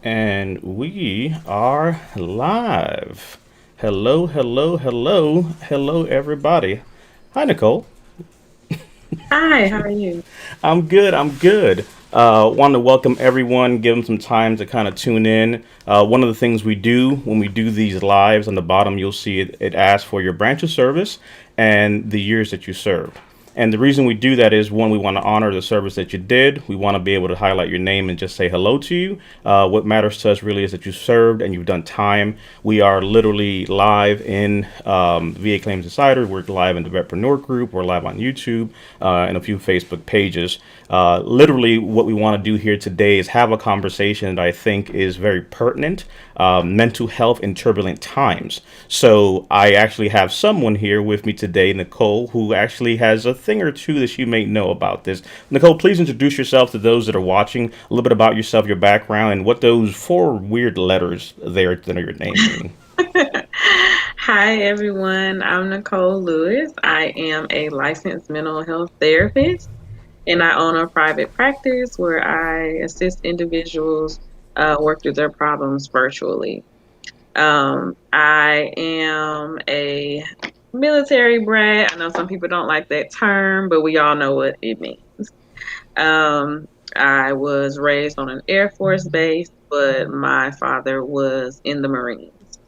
And we are live. Hello, hello, hello, hello, everybody. Hi, Nicole. Hi, how are you? I'm good. I'm good. Want to welcome everyone. Give them some time to kind of tune in. One of the things we do when we do these lives on the bottom, you'll see it asks for your branch of service and the years that you served. And the reason we do that is one, we want to honor the service that you did. We want to be able to highlight your name and just say hello to you. What matters to us really is that you served and you've done time. We are literally live in VA Claims Insider. We're live in the Vetpreneur Group. We're live on YouTube and a few Facebook pages. Literally, what we want to do here today is have a conversation that I think is very pertinent. Mental health in turbulent times. So I actually have someone here with me today, Nicole, who actually has a thing or two that you may know about this. Nicole, please introduce yourself to those that are watching, a little bit about yourself, your background, and what those four weird letters there that are your name mean. Hi, everyone. I'm Nicole Lewis. I am a licensed mental health therapist, and I own a private practice where I assist individuals work through their problems virtually. I am a military brat. I know some people don't like that term, but we all know what it means. I was raised on an Air Force base, but my father was in the Marines.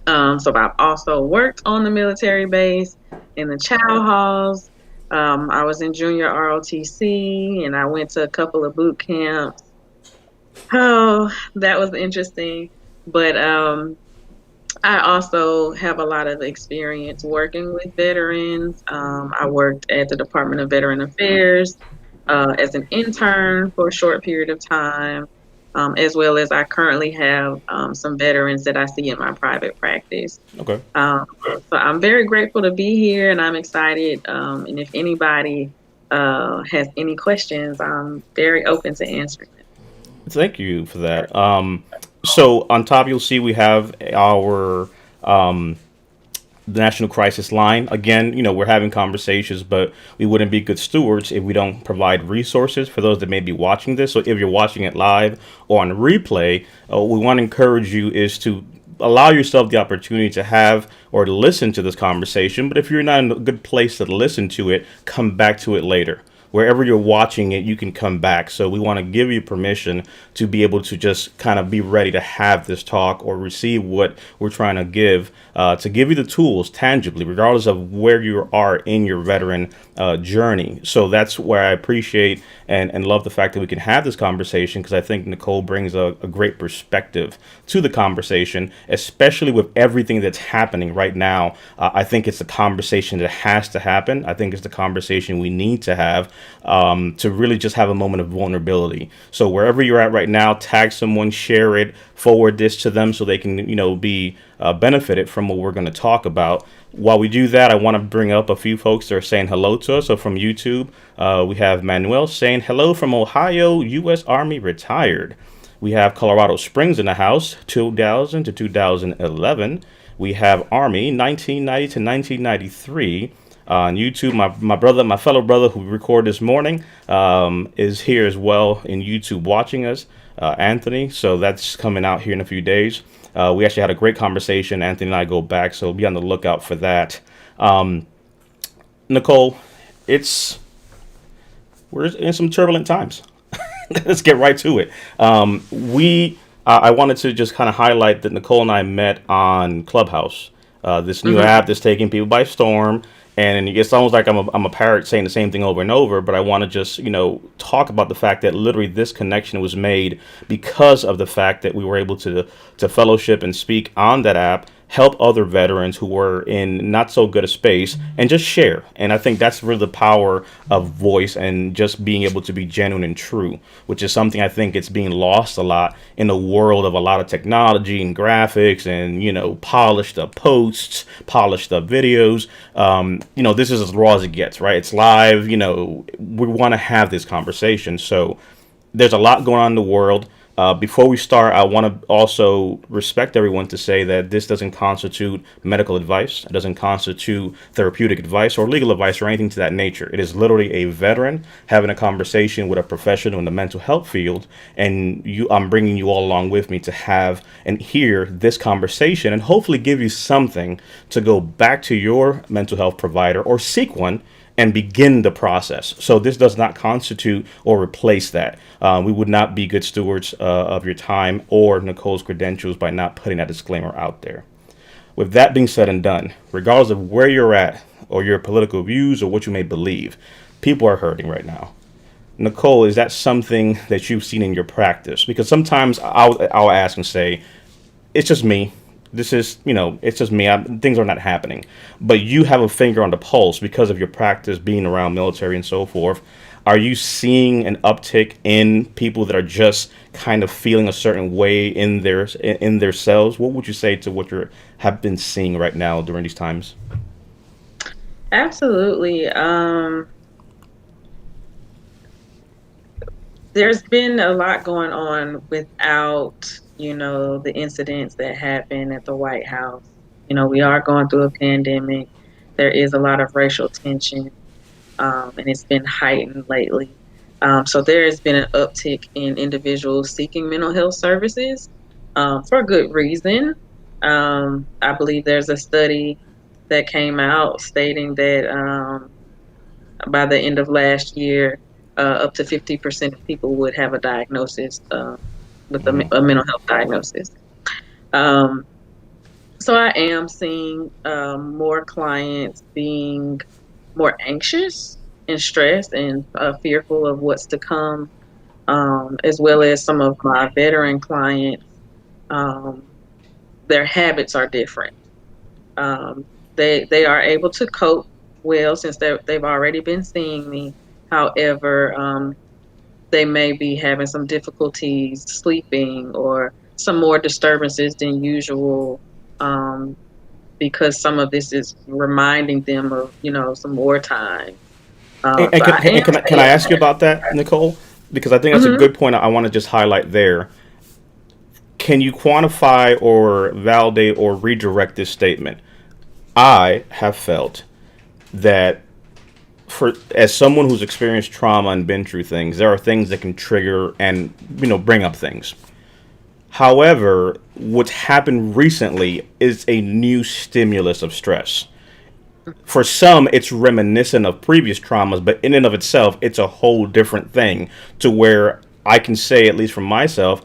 So I've also worked on the military base in the chow halls. I was in junior ROTC and I went to a couple of boot camps. Oh, that was interesting. But I also have a lot of experience working with veterans. I worked at the Department of Veteran Affairs as an intern for a short period of time, as well as I currently have some veterans that I see in my private practice. Okay. So I'm very grateful to be here and I'm excited. And if anybody has any questions, I'm very open to answering them. Thank you for that. So on top, you'll see we have our the national crisis line. Again, we're having conversations, but we wouldn't be good stewards if we don't provide resources for those that may be watching this. So if you're watching it live or on replay, what we want to encourage you is to allow yourself the opportunity to have or to listen to this conversation. But if you're not in a good place to listen to it, come back to it later. Wherever you're watching it, you can come back. So we want to give you permission to be able to just kind of be ready to have this talk or receive what we're trying to give you the tools tangibly, regardless of where you are in your veteran journey. So that's where I appreciate and love the fact that we can have this conversation, because I think Nicole brings a great perspective to the conversation, especially with everything that's happening right now. I think it's a conversation that has to happen. I think it's the conversation we need to have to really just have a moment of vulnerability. So wherever you're at right now, tag someone, share it, forward this to them so they can, be benefited from what we're going to talk about. While we do that, I want to bring up a few folks that are saying hello to us. So from YouTube, we have Manuel saying hello from Ohio, U.S. Army retired. We have Colorado Springs in the house, 2000 to 2011. We have Army, 1990 to 1993. On YouTube, my fellow brother who we record this morning, is here as well in YouTube watching us, Anthony. So that's coming out here in a few days. We actually had a great conversation. Anthony and I go back, so be on the lookout for that. Nicole, it's we're in some turbulent times. Let's get right to it. We I wanted to just kind of highlight that Nicole and I met on Clubhouse, this new Hmm. app that's taking people by storm. And it's almost like I'm a parrot saying the same thing over and over, but I want to just, talk about the fact that literally this connection was made because of the fact that we were able to fellowship and speak on that app, help other veterans who were in not so good a space, and just share. And I think that's really the power of voice and just being able to be genuine and true, which is something I think it's being lost a lot in the world of a lot of technology and graphics and, polished up posts, polished up videos. This is as raw as it gets, right? It's live. We want to have this conversation. So there's a lot going on in the world. Before we start, I want to also respect everyone to say that this doesn't constitute medical advice. It doesn't constitute therapeutic advice or legal advice or anything to that nature. It is literally a veteran having a conversation with a professional in the mental health field, and I'm bringing you all along with me to have and hear this conversation, and hopefully give you something to go back to your mental health provider or seek one and begin the process. So this does not constitute or replace that. We would not be good stewards of your time or Nicole's credentials by not putting that disclaimer out there. With that being said and done, regardless of where you're at or your political views or what you may believe, people are hurting right now. Nicole, is that something that you've seen in your practice? Because sometimes I'll ask and say, it's just me. This is, it's just me. Things are not happening. But you have a finger on the pulse because of your practice being around military and so forth. Are you seeing an uptick in people that are just kind of feeling a certain way in their selves? What would you say to what you have been seeing right now during these times? Absolutely. There's been a lot going on without, the incidents that happened at the White House. We are going through a pandemic. There is a lot of racial tension, and it's been heightened lately. So there has been an uptick in individuals seeking mental health services for good reason. I believe there's a study that came out stating that by the end of last year, up to 50% of people would have a diagnosis with a mental health diagnosis. Um, so I am seeing more clients being more anxious and stressed and fearful of what's to come, as well as some of my veteran clients. Um, their habits are different. Um, they are able to cope well since they've already been seeing me. However, they may be having some difficulties sleeping or some more disturbances than usual, um, because some of this is reminding them of some wartime. And So I am can I seeing ask you that. about that, Nicole? Because I think that's a Hmm. good point I want to just highlight there. Can you quantify or validate or redirect this statement? I have felt that for as someone who's experienced trauma and been through things, there are things that can trigger and bring up things. However, what's happened recently is a new stimulus of stress. For some, it's reminiscent of previous traumas, but in and of itself, it's a whole different thing to where I can say, at least for myself,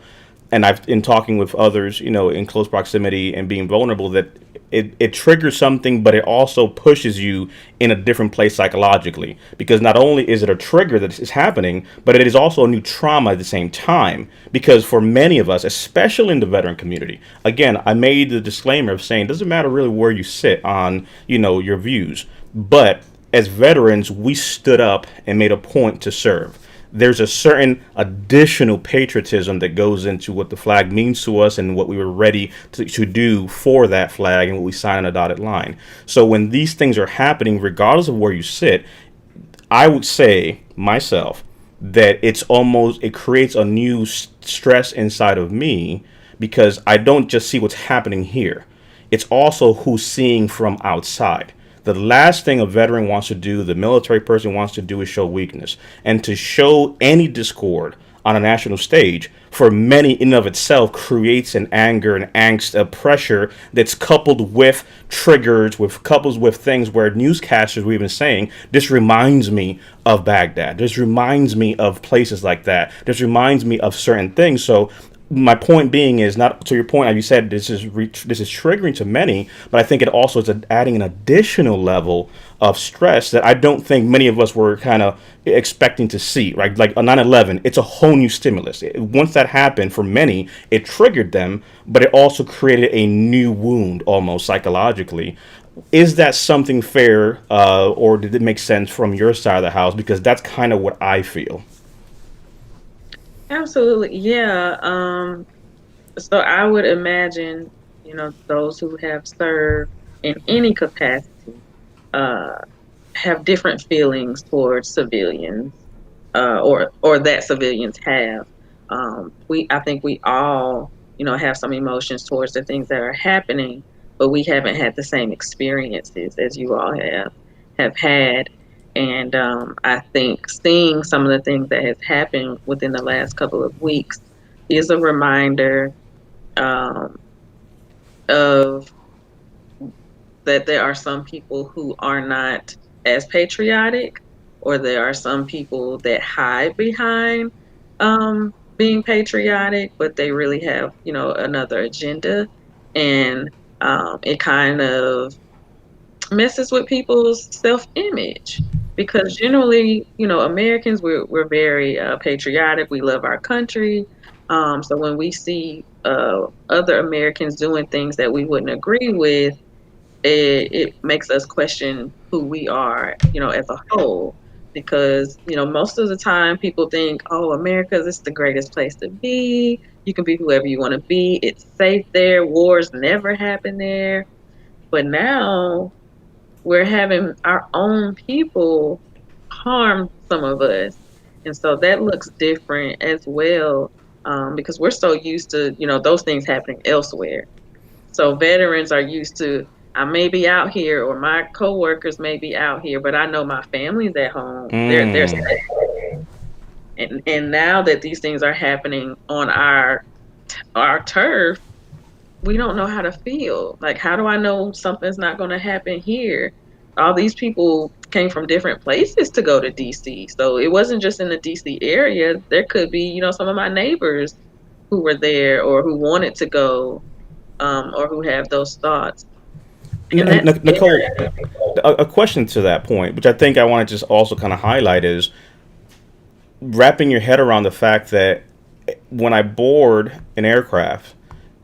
and I've in talking with others, in close proximity and being vulnerable, that it triggers something, but it also pushes you in a different place psychologically. Because not only is it a trigger that is happening, but it is also a new trauma at the same time. Because for many of us, especially in the veteran community, again, I made the disclaimer of saying it doesn't matter really where you sit on, your views, but as veterans, we stood up and made a point to serve. There's a certain additional patriotism that goes into what the flag means to us and what we were ready to do for that flag and what we sign on a dotted line. So when these things are happening, regardless of where you sit, I would say myself that it creates a new stress inside of me because I don't just see what's happening here. It's also who's seeing from outside. The last thing a veteran wants to do, the military person wants to do, is show weakness. And to show any discord on a national stage, for many in and of itself, creates an anger, an angst, a pressure that's coupled with triggers, with couples with things where newscasters were even saying, this reminds me of Baghdad. This reminds me of places like that. This reminds me of certain things. So my point being is not to your point. As you said, this is triggering to many, but I think it also is adding an additional level of stress that I don't think many of us were kind of expecting to see. Right, like a 9/11, it's a whole new stimulus. Once that happened for many, it triggered them, but it also created a new wound almost psychologically. Is that something fair, or did it make sense from your side of the house? Because that's kind of what I feel. Absolutely, yeah. So I would imagine, those who have served in any capacity uh, have different feelings towards civilians, or that civilians have. I think we all, have some emotions towards the things that are happening, but we haven't had the same experiences as you all have had. And I think seeing some of the things that has happened within the last couple of weeks is a reminder um, of that there are some people who are not as patriotic, or there are some people that hide behind being patriotic, but they really have, another agenda. And it kind of messes with people's self image, because generally, Americans, we're very patriotic. We love our country. So when we see other Americans doing things that we wouldn't agree with, it makes us question who we are, as a whole. Because, most of the time people think, oh, America is the greatest place to be. You can be whoever you want to be. It's safe there. Wars never happen there. But now we're having our own people harm some of us. And so that looks different as well, because we're so used to, those things happening elsewhere. So veterans are used to, I may be out here, or my coworkers may be out here, but I know my family's at home. They're Mm. safe. And now that these things are happening on our turf, we don't know how to feel. Like, how do I know something's not going to happen here? All these people came from different places to go to DC. So it wasn't just in the DC area. There could be, some of my neighbors who were there, or who wanted to go, or who have those thoughts. And And that's Nicole, scary. a question to that point, which I think I want to just also kind of highlight, is wrapping your head around the fact that when I board an aircraft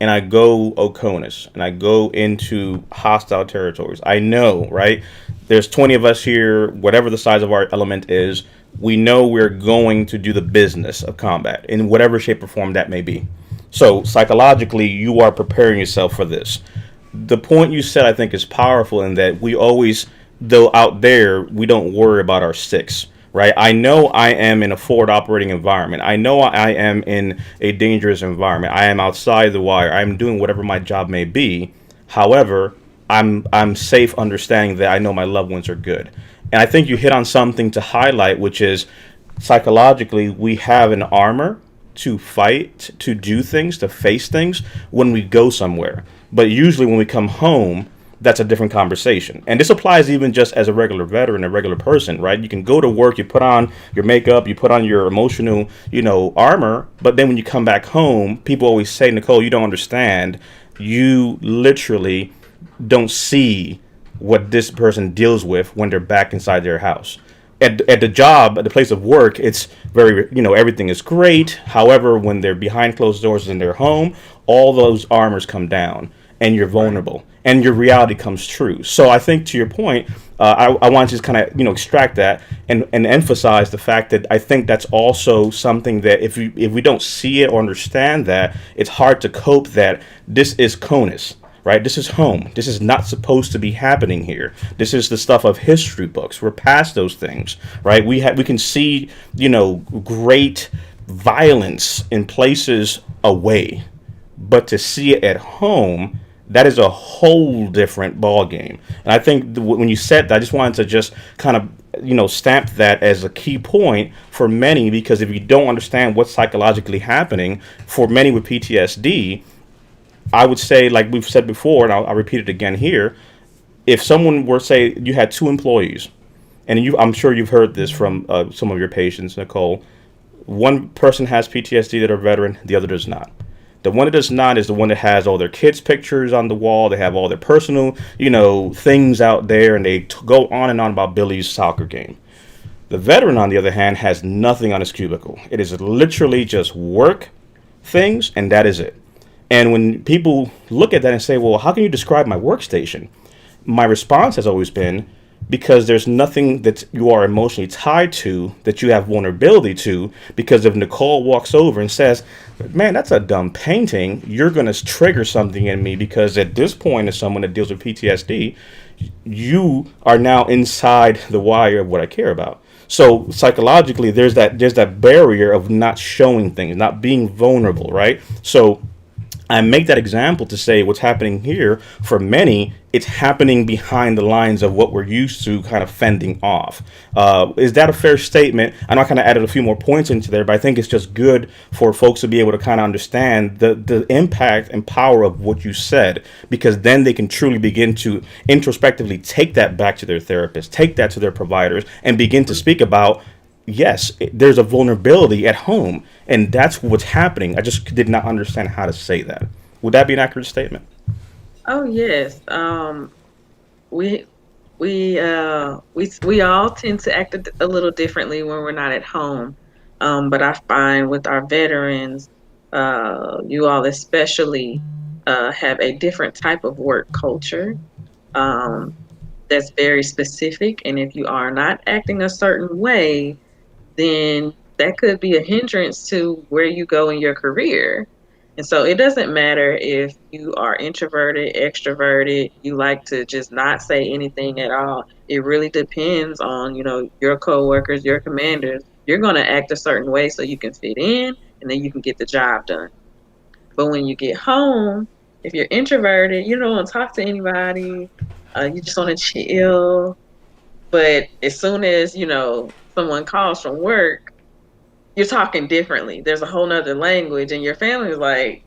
and I go Oconus and I go into hostile territories, I know, right? There's 20 of us here, whatever the size of our element is, we know we're going to do the business of combat in whatever shape or form that may be. So psychologically, you are preparing yourself for this. The point you said, I think, is powerful in that we always, though out there, we don't worry about our six, right? I know I am in a forward operating environment. I know I am in a dangerous environment. I am outside the wire. I'm doing whatever my job may be. However, I'm safe understanding that I know my loved ones are good. And I think you hit on something to highlight, which is psychologically we have an armor to fight, to do things, to face things when we go somewhere. But usually when we come home, that's a different conversation. And this applies even just as a regular veteran, a regular person, right? You can go to work, you put on your makeup, you put on your emotional, armor, but then when you come back home, people always say, Nicole, you don't understand. You literally don't see what this person deals with when they're back inside their house. At the job, at the place of work, it's very, everything is great. However, when they're behind closed doors in their home, all those armors come down and you're Right. vulnerable and your reality comes true. So I think to your point, I want to just kind of, extract that and emphasize the fact that I think that's also something that if we don't see it or understand that, it's hard to cope that this is CONUS, right? This is home. This is not supposed to be happening here. This is the stuff of history books. We're past those things, right? We can see, great violence in places away, but to see it at home, that is a whole different ball game. And I think when you said that, I just wanted to just kind of stamp that as a key point for many, because if you don't understand what's psychologically happening for many with PTSD, I would say, like we've said before, and I'll repeat it again here. If someone were, say, you had two employees, and I'm sure you've heard this from some of your patients, Nicole. One person has PTSD that are veteran, the other does not. The one that does not is the one that has all their kids' pictures on the wall. They have all their personal, things out there, and they go on and on about Billy's soccer game. The veteran, on the other hand, has nothing on his cubicle. It is literally just work things, and that is it. And when people look at that and say, well, how can you describe my workstation? My response has always been, because there's nothing that you are emotionally tied to, that you have vulnerability to. Because if Nicole walks over and says, man, that's a dumb painting, you're going to trigger something in me, because at this point, as someone that deals with PTSD, you are now inside the wire of what I care about. So psychologically, there's that barrier of not showing things, not being vulnerable, right? So I make that example to say what's happening here for many, it's happening behind the lines of what we're used to kind of fending off. Is that a fair statement? I know I kind of added a few more points into there, but I think it's just good for folks to be able to kind of understand the impact and power of what you said, because then they can truly begin to introspectively take that back to their therapist, take that to their providers, and begin to speak about yes, there's a vulnerability at home, and that's what's happening. I just did not understand how to say that. Would that be an accurate statement? Oh yes. We we all tend to act a little differently when we're not at home. But I find with our veterans, you all especially have a different type of work culture. Um, that's very specific, and if you are not acting a certain way, then that could be a hindrance to where you go in your career. And so it doesn't matter if you are introverted, extroverted, you like to just not say anything at all. It really depends on, your coworkers, your commanders. You're going to act a certain way so you can fit in and then you can get the job done. But when you get home, if you're introverted, you don't want to talk to anybody, you just want to chill. But as soon as, someone calls from work, you're talking differently. There's a whole nother language, and your family is like,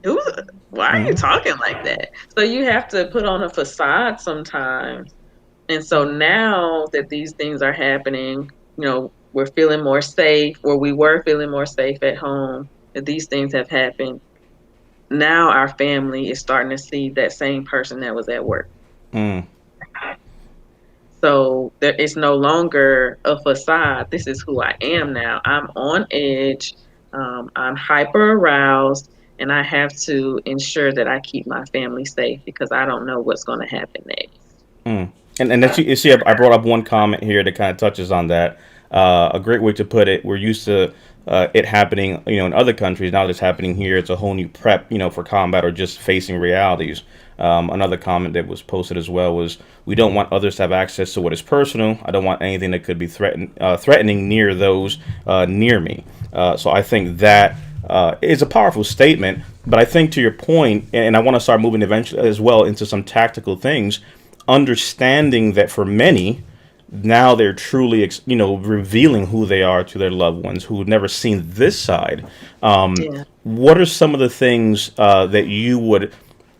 Who, why are you Mm-hmm. talking like that? So you have to put on a facade sometimes. And so now that these things are happening, we're feeling more safe, or we were feeling more safe at home, that these things have happened. Now our family is starting to see that same person that was at work. Mm. So there is no longer a facade. This is who I am now. I'm on edge. I'm hyper aroused, and I have to ensure that I keep my family safe because I don't know what's going to happen next. Mm. And that's, you see, I brought up one comment here that kind of touches on that. A great way to put it: we're used to it happening, in other countries. Now that it's happening here, it's a whole new prep, for combat or just facing realities. Another comment that was posted as well was, "We don't want others to have access to what is personal. I don't want anything that could be threatening near those near me." So I think that is a powerful statement. But I think to your point, and I want to start moving eventually as well into some tactical things, understanding that for many now they're truly revealing who they are to their loved ones who've never seen this side. Yeah. What are some of the things that you would,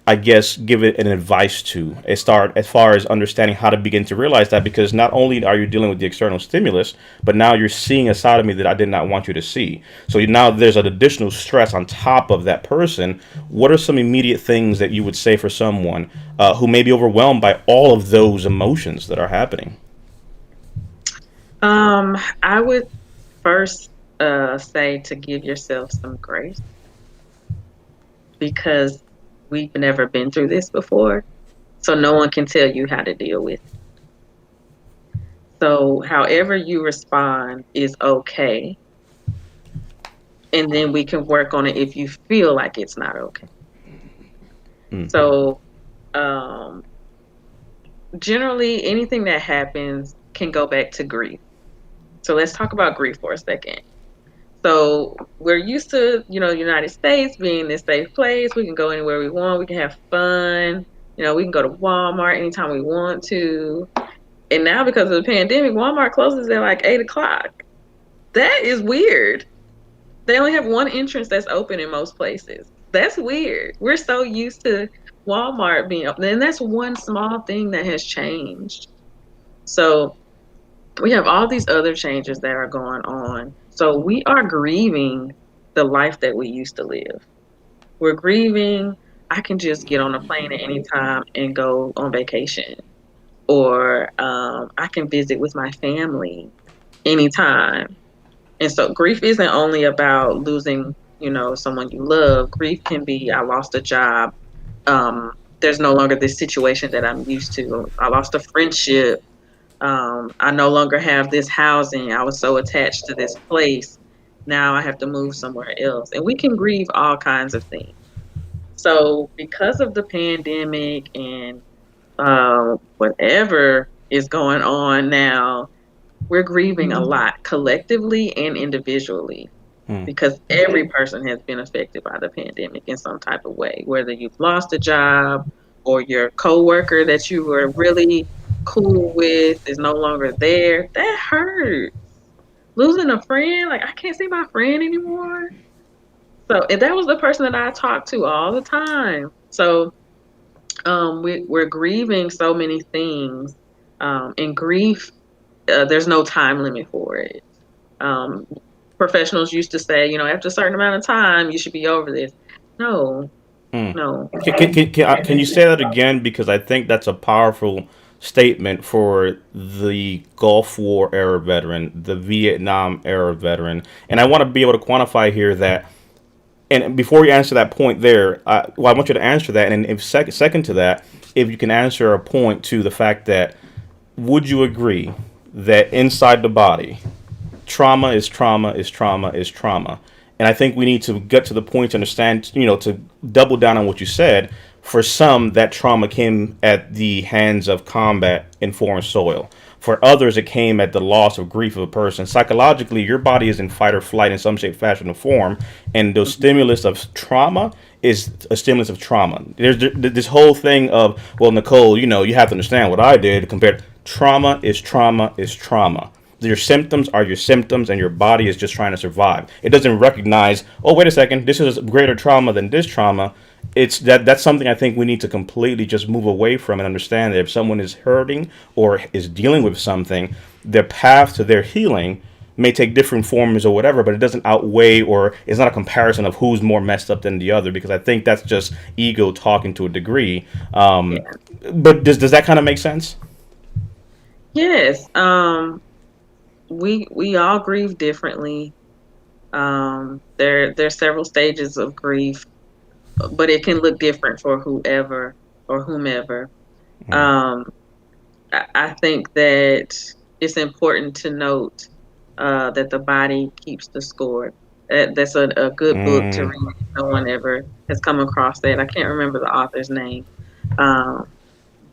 I guess, give it an advice to as far as understanding how to begin to realize that? Because not only are you dealing with the external stimulus, but now you're seeing a side of me that I did not want you to see. So now there's an additional stress on top of that person. What are some immediate things that you would say for someone who may be overwhelmed by all of those emotions that are happening? I would first say to give yourself some grace because we've never been through this before. So no one can tell you how to deal with it. So however you respond is okay. And then we can work on it if you feel like it's not okay. Mm. So um, generally, anything that happens can go back to grief. So let's talk about grief for a second. So we're used to, United States being this safe place. We can go anywhere we want. We can have fun. We can go to Walmart anytime we want to. And now because of the pandemic, Walmart closes at like 8 o'clock. That is weird. They only have one entrance that's open in most places. That's weird. We're so used to Walmart being open. And that's one small thing that has changed. So we have all these other changes that are going on. So we are grieving the life that we used to live. We're grieving, I can just get on a plane at any time and go on vacation. Or I can visit with my family anytime. And so grief isn't only about losing, someone you love. Grief can be, I lost a job. There's no longer this situation that I'm used to. I lost a friendship. I no longer have this housing. I was so attached to this place. Now I have to move somewhere else. And we can grieve all kinds of things. So, because of the pandemic and whatever is going on now, we're grieving a lot collectively and individually Hmm. because every person has been affected by the pandemic in some type of way, whether you've lost a job or your coworker that you were really cool with is no longer there. That hurts. Losing a friend, like I can't see my friend anymore. So, and that was the person that I talked to all the time. So, we're grieving so many things, and grief, there's no time limit for it. Um, Professionals used to say, after a certain amount of time, you should be over this. No, Hmm. no. Can you say that again? Because I think that's a powerful statement for the Gulf War era veteran, the Vietnam era veteran, and I want to be able to quantify here that. And before you answer that point there, I want you to answer that, and if second to that, if you can answer a point to the fact that would you agree that inside the body trauma is trauma is trauma is trauma. And I think we need to get to the point to understand, to double down on what you said. For some, that trauma came at the hands of combat in foreign soil. For others, it came at the loss of grief of a person. Psychologically, your body is in fight or flight in some shape, fashion, or form, and the stimulus of trauma is a stimulus of trauma. There's this whole thing of, well, Nicole, you have to understand what I did compared. Trauma is trauma is trauma. Your symptoms are your symptoms, and your body is just trying to survive. It doesn't recognize, oh, wait a second, this is greater trauma than this trauma. That's something I think we need to completely just move away from and understand that if someone is hurting or is dealing with something, their path to their healing may take different forms or whatever, but it doesn't outweigh, or it's not a comparison of who's more messed up than the other, because I think that's just ego talking to a degree. Yeah. But does that kind of make sense? Yes. We all grieve differently. There's several stages of grief, but it can look different for whoever or whomever. Mm. Um, I think that it's important to note that the body keeps the score. That's a good book to Mm. read if no one ever has come across that. I can't remember the author's name. Um,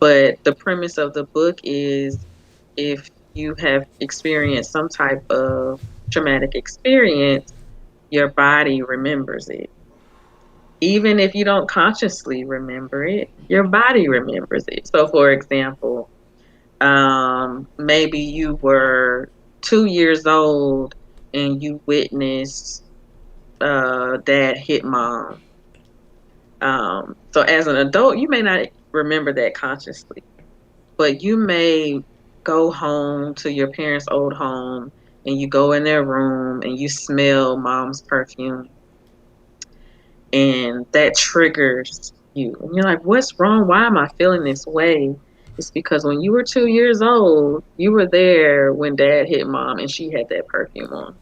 but the premise of the book is if you have experienced some type of traumatic experience, your body remembers it. Even if you don't consciously remember it, your body remembers it. So, for example, maybe you were 2 years old and you witnessed dad hit mom. So, as an adult, you may not remember that consciously, but you may go home to your parents' old home and you go in their room and you smell mom's perfume and that triggers you. And you're like, what's wrong? Why am I feeling this way? It's because when you were 2 years old, you were there when dad hit mom and she had that perfume on.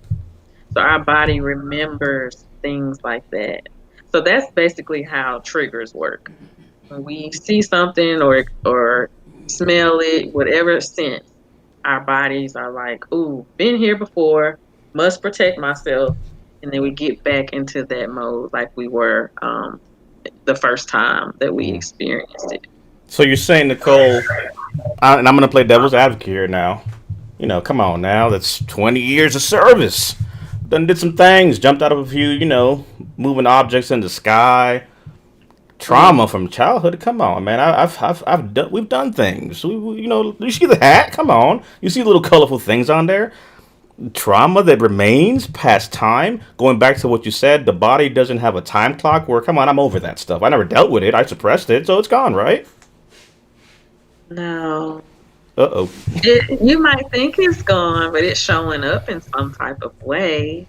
So our body remembers things like that. So that's basically how triggers work. When we see something or smell it, whatever sense, our bodies are like, "Ooh, been here before, must protect myself," and then we get back into that mode like we were the first time that we Mm. experienced it. So you're saying, Nicole, and I'm going to play devil's advocate here now. Come on now. That's 20 years of service. Done did some things, jumped out of a few, moving objects in the sky. Trauma Mm. from childhood. Come on, man. I've done. We've done things. You see the hat. Come on. You see little colorful things on there. Trauma that remains past time. Going back to what you said, the body doesn't have a time clock. Where, come on, I'm over that stuff. I never dealt with it. I suppressed it, so it's gone, right? No, Uh oh. you might think it's gone, but it's showing up in some type of way.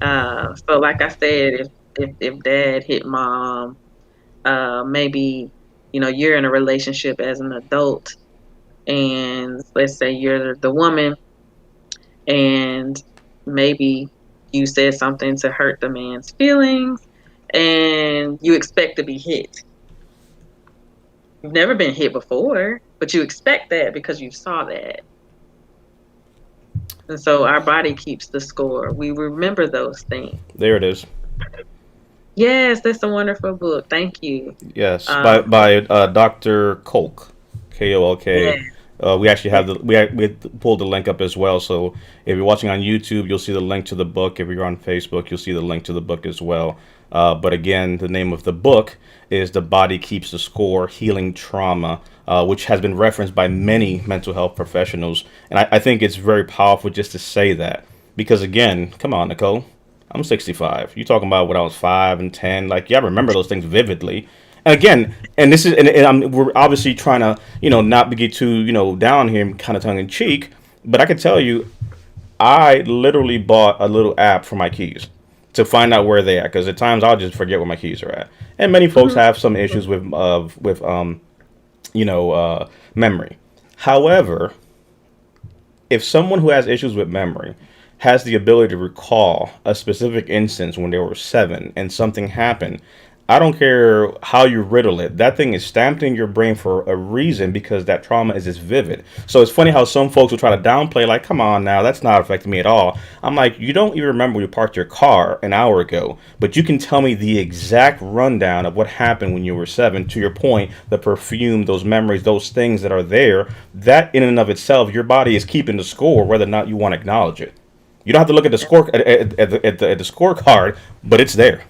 So, like I said, if dad hit mom, maybe you're in a relationship as an adult, and let's say you're the woman, and maybe you said something to hurt the man's feelings, and you expect to be hit. You've never been hit before, but you expect that because you saw that. And so our body keeps the score. We remember those things. There it is. Yes, that's a wonderful book. Thank you. Yes, by Um, by Dr. Kolk, Kolk. yeah, We actually Yeah. have we pulled the link up as well. So if you're watching on YouTube, you'll see the link to the book. If you're on Facebook, you'll see the link to the book as well. But again, the name of the book is "The Body Keeps the Score: Healing Trauma," which has been referenced by many mental health professionals, and I think it's very powerful just to say that because again, come on, Nicole, I'm 65. You talking about when I was 5 and 10? Like, yeah, I remember those things vividly. And again, and this is, we're obviously trying to, not get too, down here, kind of tongue in cheek. But I can tell you, I literally bought a little app for my keys to find out where they at. Because at times I'll just forget where my keys are at. And many folks Mhm. have some issues with memory. However, if someone who has issues with memory has the ability to recall a specific instance when they were 7 and something happened, I don't care how you riddle it. That thing is stamped in your brain for a reason because that trauma is just vivid. So it's funny how some folks will try to downplay, like, come on now, that's not affecting me at all. I'm like, you don't even remember when you parked your car an hour ago, but you can tell me the exact rundown of what happened when you were 7. To your point, the perfume, those memories, those things that are there, that in and of itself, your body is keeping the score whether or not you want to acknowledge it. You don't have to look at the score at the scorecard, but it's there.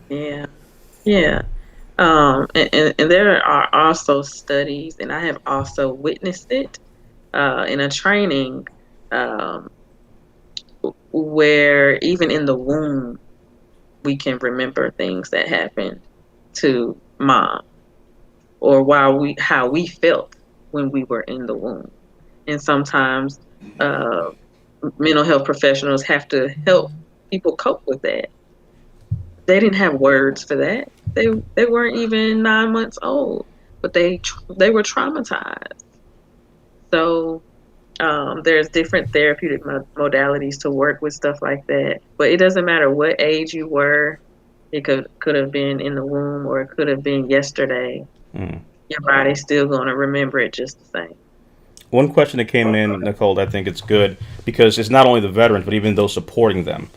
Yeah. Yeah. And there are also studies, and I have also witnessed it in a training um, where even in the womb, we can remember things that happened to mom or how we felt when we were in the womb. And sometimes uh, mental health professionals have to help people cope with that. They didn't have words for that. They weren't even 9 months old, but they were traumatized. So there's different therapeutic modalities to work with stuff like that. But it doesn't matter what age you were. It could have been in the womb or it could have been yesterday. Mm. Your body's still going to remember it just the same. One question that came in, Nicole, I think it's good because it's not only the veterans, but even those supporting them.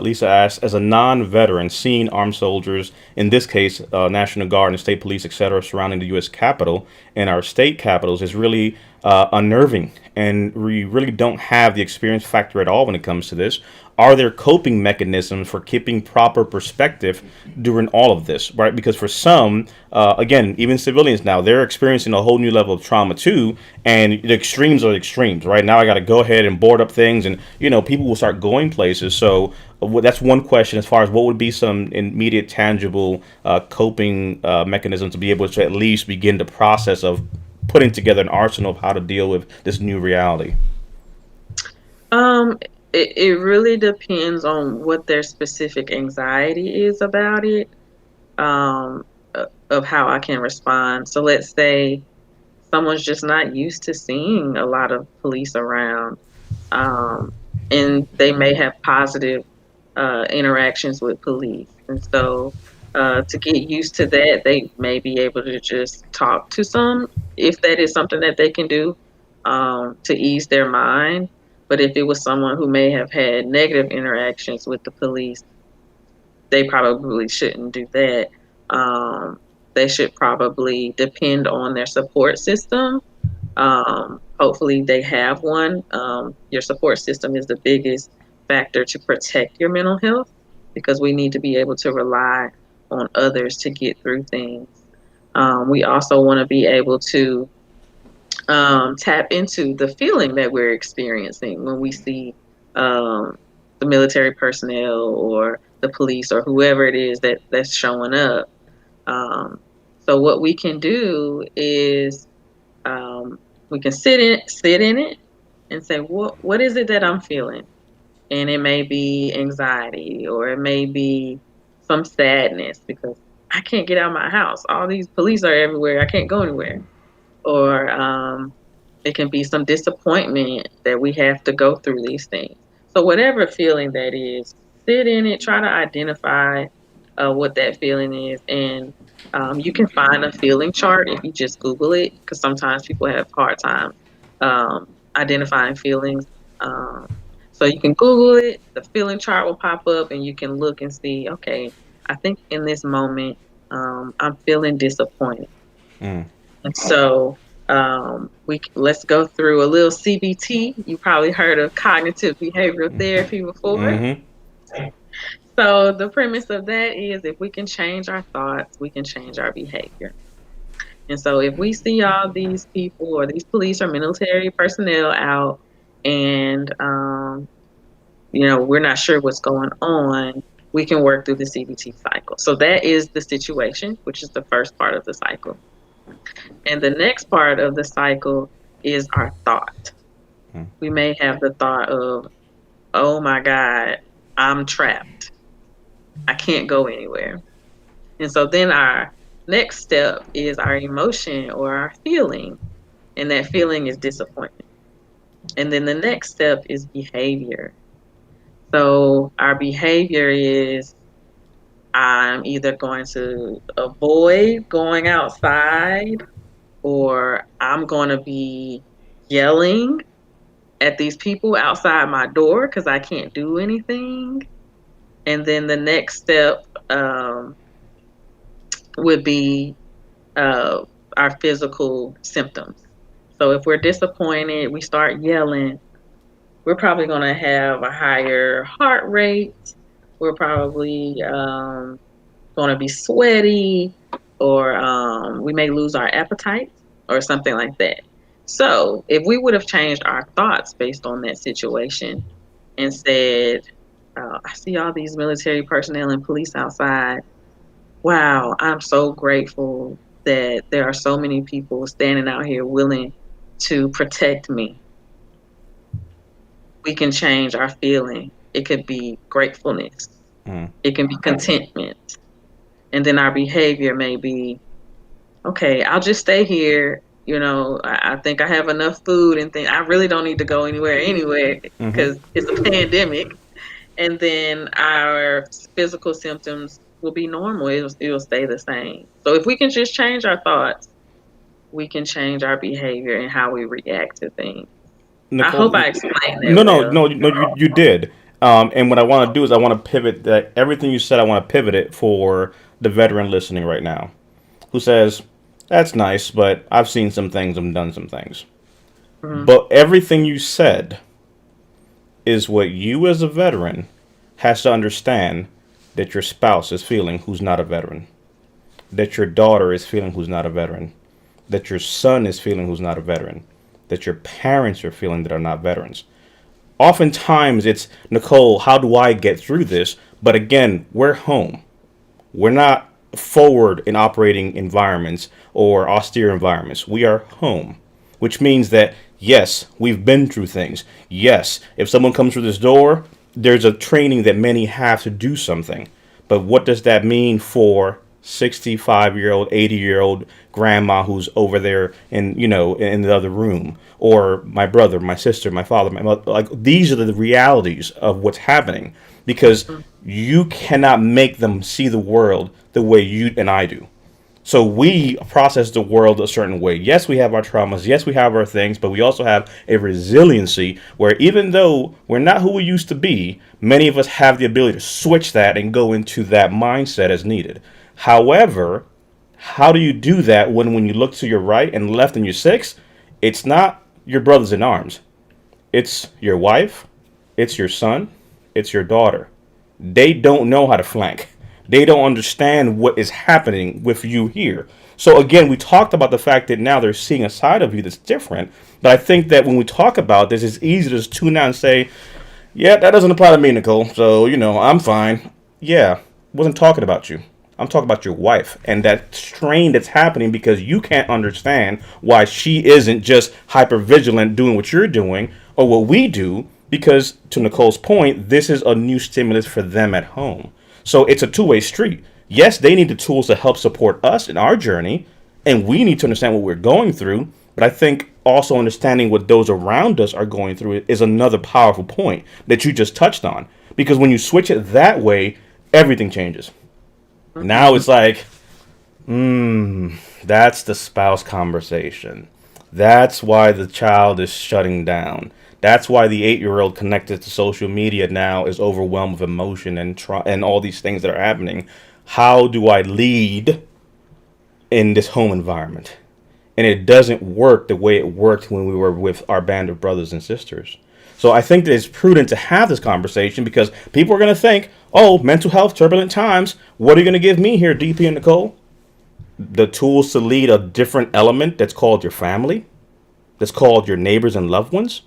Lisa asks, as a non-veteran, seeing armed soldiers, in this case, National Guard and state police, etc., surrounding the U.S. Capitol and our state capitals, is really unnerving, and we really don't have the experience factor at all when it comes to this. Are there coping mechanisms for keeping proper perspective during all of this, right? Because for some, again, even civilians now, they're experiencing a whole new level of trauma too, and the extremes are extremes, right? Now I got to go ahead and board up things, and people will start going places. So that's one question as far as what would be some immediate, tangible coping mechanism to be able to at least begin the process of putting together an arsenal of how to deal with this new reality. Um, it really depends on what their specific anxiety is about it, of how I can respond. So let's say someone's just not used to seeing a lot of police around, um, and they may have positive interactions with police. And so to get used to that, they may be able to just talk to some, if that is something that they can do to ease their mind. But if it was someone who may have had negative interactions with the police, they probably shouldn't do that. Um, they should probably depend on their support system. Hopefully, they have one. Your support system is the biggest factor to protect your mental health because we need to be able to rely on others to get through things. We also want to be able to tap into the feeling that we're experiencing when we see um, the military personnel or the police or whoever it is that's showing up. Um, so what we can do is um, we can sit in it and say, what is it that I'm feeling? And it may be anxiety or it may be some sadness because I can't get out of my house. All these police are everywhere. I can't go anywhere. Or it can be some disappointment that we have to go through these things. So whatever feeling that is, sit in it, try to identify what that feeling is, and you can find a feeling chart if you just Google it, because sometimes people have hard time identifying feelings. Um, so you can Google it, the feeling chart will pop up, and you can look and see, okay, I think in this moment I'm feeling disappointed. Mm. And so Let's go through a little CBT. You probably heard of cognitive behavioral therapy before. Mm-hmm. So the premise of that is if we can change our thoughts, we can change our behavior. And so if we see all these people or these police or military personnel out and we're not sure what's going on, we can work through the CBT cycle. So that is the situation, which is the first part of the cycle. And the next part of the cycle is our thought. We may have the thought of, oh my God, I'm trapped. I can't go anywhere. And so then our next step is our emotion or our feeling. And that feeling is disappointment. And then the next step is behavior. So our behavior is I'm either going to avoid going outside or I'm going to be yelling at these people outside my door because I can't do anything. And then the next step would be uh, our physical symptoms. So if we're disappointed, we start yelling, we're probably going to have a higher heart rate. We're probably going to be sweaty, or we may lose our appetite or something like that. So if we would have changed our thoughts based on that situation and said, I see all these military personnel and police outside. Wow, I'm so grateful that there are so many people standing out here willing to protect me. We can change our feeling. It could be gratefulness. Mm. It can be contentment. And then our behavior may be, okay, I'll just stay here. I think I have enough food and think I really don't need to go anywhere anyway Mm-hmm. because it's a pandemic. And then our physical symptoms will be normal. It'll stay the same. So if we can just change our thoughts, we can change our behavior and how we react to things. I hope Nicole, I explained that no, no, well. no, no. You did. And what I want to do is I want to pivot that everything you said. I want to pivot it for the veteran listening right now, who says, "That's nice, but I've seen some things. I've done some things." Mhm. But everything you said is what you as a veteran has to understand that your spouse is feeling who's not a veteran, that your daughter is feeling who's not a veteran, that your son is feeling who's not a veteran, that your parents are feeling that are not veterans. Oftentimes it's, Nicole, how do I get through this? But again, we're home. We're not forward in operating environments or austere environments. We are home, which means that yes, we've been through things. Yes, if someone comes through this door, there's a training that many have to do something. But what does that mean for 65-year-old, 80-year-old grandma who's over there in the other room, or my brother, my sister, my father, my mother? Like, these are the realities of what's happening because you cannot make them see the world the way you and I do. So we process the world a certain way. Yes, we have our traumas. Yes, we have our things, but we also have a resiliency where even though we're not who we used to be, many of us have the ability to switch that and go into that mindset as needed. However, how do you do that when you look to your right and left and you're six? It's not your brothers in arms. It's your wife, it's your son, it's your daughter. They don't know how to flank. They don't understand what is happening with you here. So again, we talked about the fact that now they're seeing a side of you that's different. But I think that when we talk about this, it's easy to just tune out and say, "Yeah, that doesn't apply to me, Nicole. So I'm fine." Yeah, wasn't talking about you. I'm talking about your wife and that strain that's happening because you can't understand why she isn't just hyper vigilant doing what you're doing or what we do. Because to Nicole's point, this is a new stimulus for them at home. So it's a two-way street. Yes, they need the tools to help support us in our journey, and we need to understand what we're going through. But I think also understanding what those around us are going through is another powerful point that you just touched on. Because when you switch it that way, everything changes. Now it's like, that's the spouse conversation. That's why the child is shutting down. That's why the 8-year-old connected to social media now is overwhelmed with emotion and all these things that are happening. How do I lead in this home environment? and it doesn't work the way it worked when we were with our band of brothers and sisters. So I think that it's prudent to have this conversation because people are going to think, oh, mental health, turbulent times. What are you going to give me here, DP and Nicole? The tools to lead a different element that's called your family, that's called your neighbors and loved ones.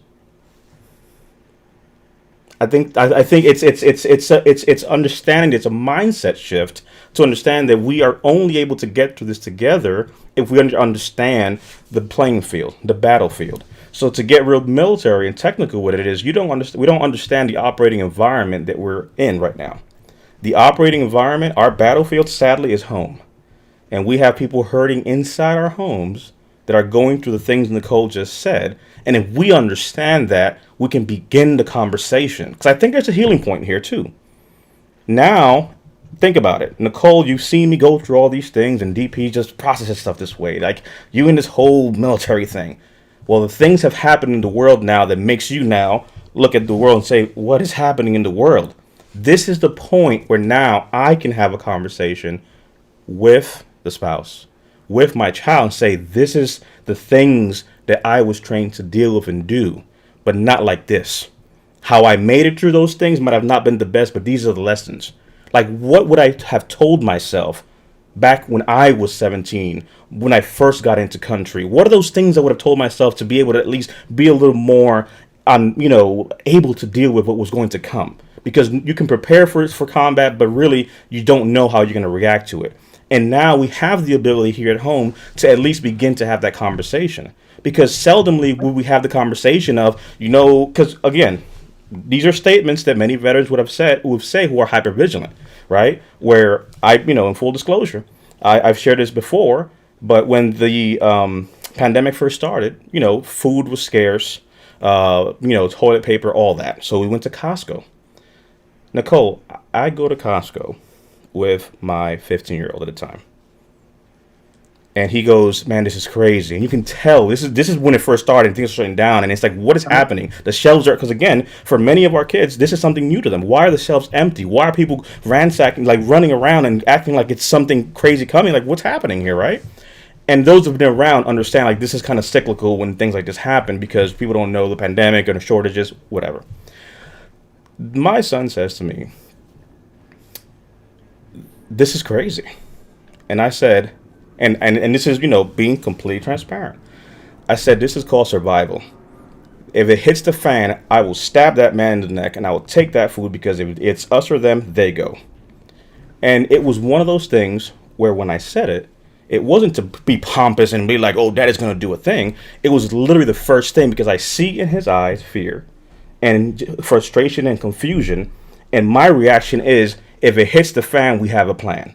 I think it's understanding. It's a mindset shift to understand that we are only able to get through this together if we understand the playing field, the battlefield. So to get real military and technical with it is we don't understand the operating environment that we're in right now. The operating environment, our battlefield, sadly, is home, and we have people hurting inside our homes that are going through the things Nicole just said. And if we understand that, we can begin the conversation. Because I think there's a healing point here, too. Now, think about it. Nicole, you've seen me go through all these things, and DP just processes stuff this way. Like, you in this whole military thing. Well, the things have happened in the world now that makes you now look at the world and say, what is happening in the world? This is the point where now I can have a conversation with the spouse, with my child, and say, this is the things that I was trained to deal with and do, but not like this. How I made it through those things might have not been the best, but these are the lessons. Like, what would I have told myself back when I was 17, when I first got into country? What are those things I would have told myself to be able to at least be a little more, able to deal with what was going to come? Because you can prepare for combat, but really you don't know how you're going to react to it. And now we have the ability here at home to at least begin to have that conversation. Because seldomly will we have the conversation of, because again, these are statements that many veterans would say who are hypervigilant, right? Where in full disclosure, I've shared this before, but when the pandemic first started, food was scarce, toilet paper, all that. So we went to Costco. Nicole, I go to Costco with my 15-year-old at the time. And he goes, man, this is crazy. And you can tell this is when it first started and things are shutting down. And it's like, what is happening? The shelves are, because again, for many of our kids, this is something new to them. Why are the shelves empty? Why are people ransacking, like running around and acting like it's something crazy coming? Like, what's happening here, right? And those who've been around understand, like, this is kind of cyclical when things like this happen because people don't know the pandemic or the shortages, whatever. My son says to me, this is crazy. And I said, and this is, being completely transparent. I said, this is called survival. If it hits the fan, I will stab that man in the neck and I will take that food because if it's us or them, they go. And it was one of those things where when I said it, it wasn't to be pompous and be like, oh, daddy's going to do a thing. It was literally the first thing because I see in his eyes fear and frustration and confusion. And my reaction is, if it hits the fan, we have a plan.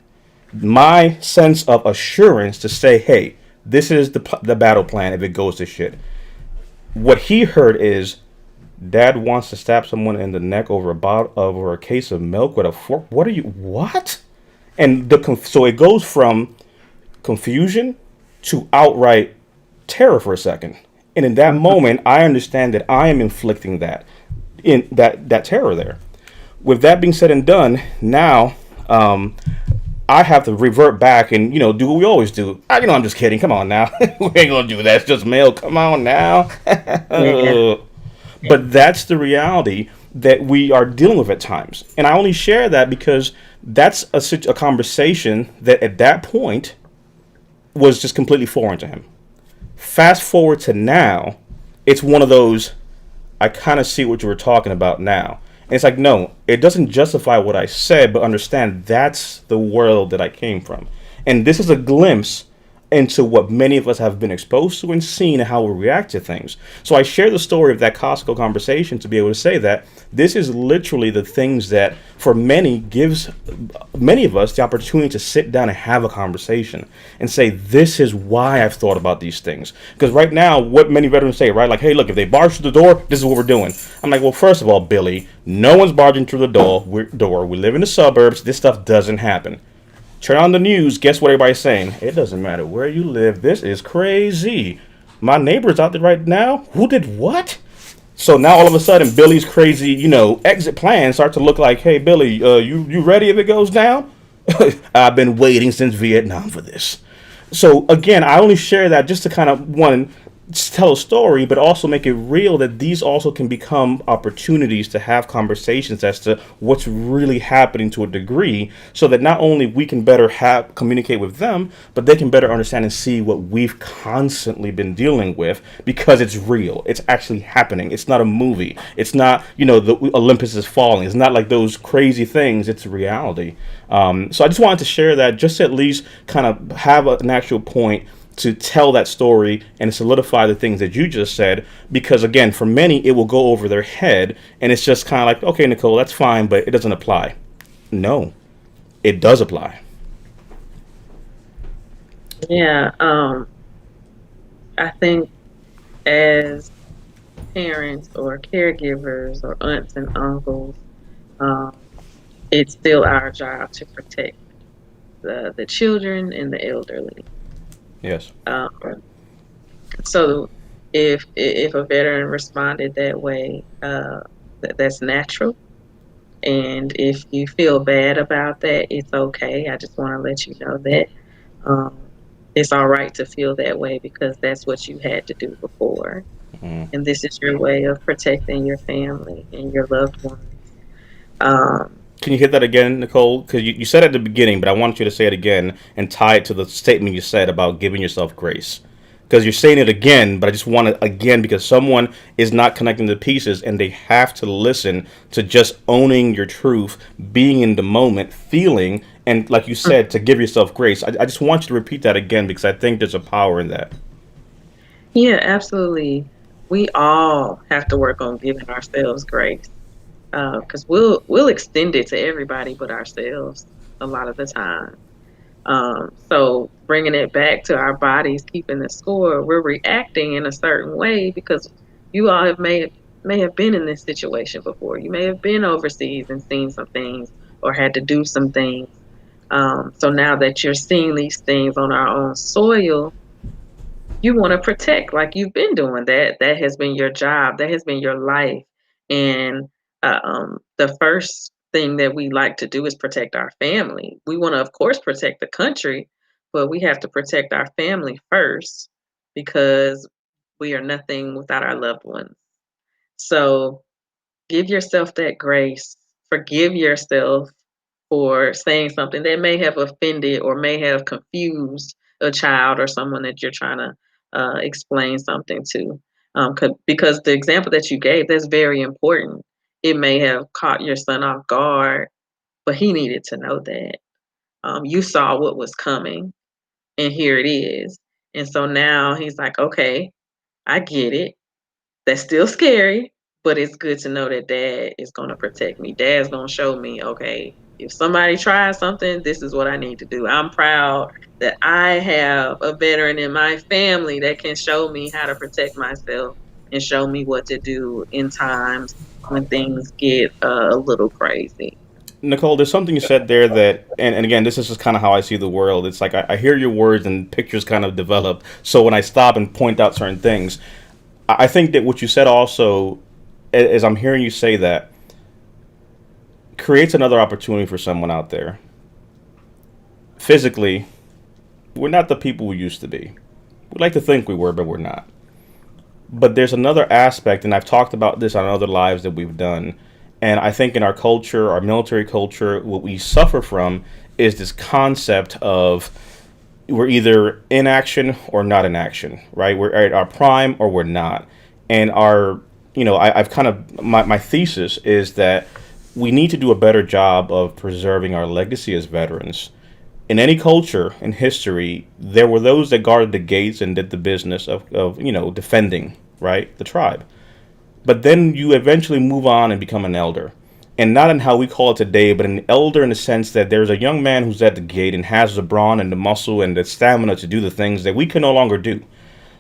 My sense of assurance to say, hey, this is the battle plan if it goes to shit. What he heard is, dad wants to stab someone in the neck over a case of milk with a fork. What? And so it goes from confusion to outright terror for a second. And in that moment, I understand that I am inflicting that terror there. With that being said and done, now I have to revert back and, do what we always do. I'm just kidding. Come on now. We ain't going to do that. It's just mail. Come on now. But that's the reality that we are dealing with at times. And I only share that because that's a conversation that at that point was just completely foreign to him. Fast forward to now, it's one of those, I kind of see what you were talking about now. And it's like, no, it doesn't justify what I said, but understand that's the world that I came from. And this is a glimpse into what many of us have been exposed to and seen and how we react to things. So I share the story of that Costco conversation to be able to say that this is literally the things that for many gives many of us the opportunity to sit down and have a conversation and say, this is why I've thought about these things. Because right now, what many veterans say, right? Like, hey, look, if they barge through the door, this is what we're doing. I'm like, well, first of all, Billy, no one's barging through the door. We live in the suburbs. This stuff doesn't happen. Turn on the news. Guess what everybody's saying? It doesn't matter where you live. This is crazy. My neighbor's out there right now. Who did what? So now all of a sudden, Billy's crazy, exit plans start to look like, hey, Billy, you ready if it goes down? I've been waiting since Vietnam for this. So again, I only share that just to kind of one tell a story, but also make it real that these also can become opportunities to have conversations as to what's really happening to a degree, so that not only we can better have communicate with them, but they can better understand and see what we've constantly been dealing with because it's real. It's actually happening. It's not a movie. It's not, the Olympus is falling. It's not like those crazy things. It's reality. So I just wanted to share that, just to at least kind of have an actual point to tell that story and solidify the things that you just said. Because again, for many, it will go over their head, and it's just kind of like, okay, Nicole, that's fine, but it doesn't apply. No, it does apply. Yeah, I think as parents or caregivers or aunts and uncles, um, it's still our job to protect the children and the elderly. Yes. Um, so if a veteran responded that way, that's natural. And if you feel bad about that, it's okay. I just want to let you know that um, it's all right to feel that way because that's what you had to do before. Mm. And this is your way of protecting your family and your loved ones. Um, Can you hit that again, Nicole? Because you said it at the beginning, but I want you to say it again and tie it to the statement you said about giving yourself grace. Because you're saying it again, but I just want it again because someone is not connecting the pieces and they have to listen to just owning your truth, being in the moment, feeling, and like you said, to give yourself grace. I just want you to repeat that again because I think there's a power in that. yeah, absolutely. We all have to work on giving ourselves grace because we'll extend it to everybody but ourselves a lot of the time. So bringing it back to our bodies, keeping the score, we're reacting in a certain way because you all may have been in this situation before. You may have been overseas and seen some things or had to do some things. So now that you're seeing these things on our own soil, you want to protect like you've been doing that. That has been your job. That has been your life. And the first thing that we like to do is protect our family. We want to, of course, protect the country, but we have to protect our family first because we are nothing without our loved ones. So give yourself that grace. Forgive yourself for saying something that may have offended or may have confused a child or someone that you're trying to explain something to. Because the example that you gave, that's very important. It may have caught your son off guard, but he needed to know that. You saw what was coming, and here it is. And so now he's like, okay, I get it. That's still scary, but it's good to know that dad is going to protect me. Dad's going to show me, okay, if somebody tries something, this is what I need to do. I'm proud that I have a veteran in my family that can show me how to protect myself and show me what to do in times when things get a little crazy. Nicole, there's something you said there that, and again, this is just kind of how I see the world. It's like I hear your words and pictures kind of develop. So when I stop and point out certain things, I think that what you said also, as I'm hearing you say that, creates another opportunity for someone out there. Physically, we're not the people we used to be. We like to think we were, but we're not. But there's another aspect, and I've talked about this on other lives that we've done. And I think in our culture, our military culture, what we suffer from is this concept of we're either in action or not in action, right? We're at our prime or we're not. And I've kind of, my thesis is that we need to do a better job of preserving our legacy as veterans. In any culture in history, there were those that guarded the gates and did the business of defending, right, the tribe. But then you eventually move on and become an elder. And not in how we call it today, but an elder in the sense that there's a young man who's at the gate and has the brawn and the muscle and the stamina to do the things that we can no longer do.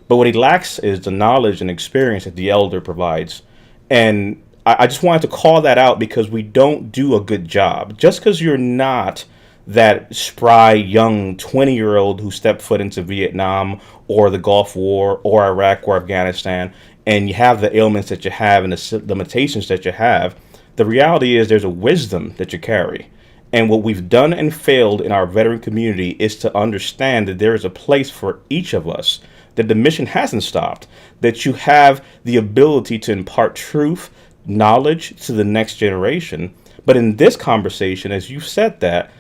But what he lacks is the knowledge and experience that the elder provides. And I just wanted to call that out because we don't do a good job. Just because you're not that spry young 20-year-old who stepped foot into Vietnam or the Gulf War or Iraq or Afghanistan, and you have the ailments that you have and the limitations that you have, the reality is there's a wisdom that you carry. And what we've done and failed in our veteran community is to understand that there is a place for each of us, that the mission hasn't stopped, that you have the ability to impart truth, knowledge to the next generation. But in this conversation, as you said that,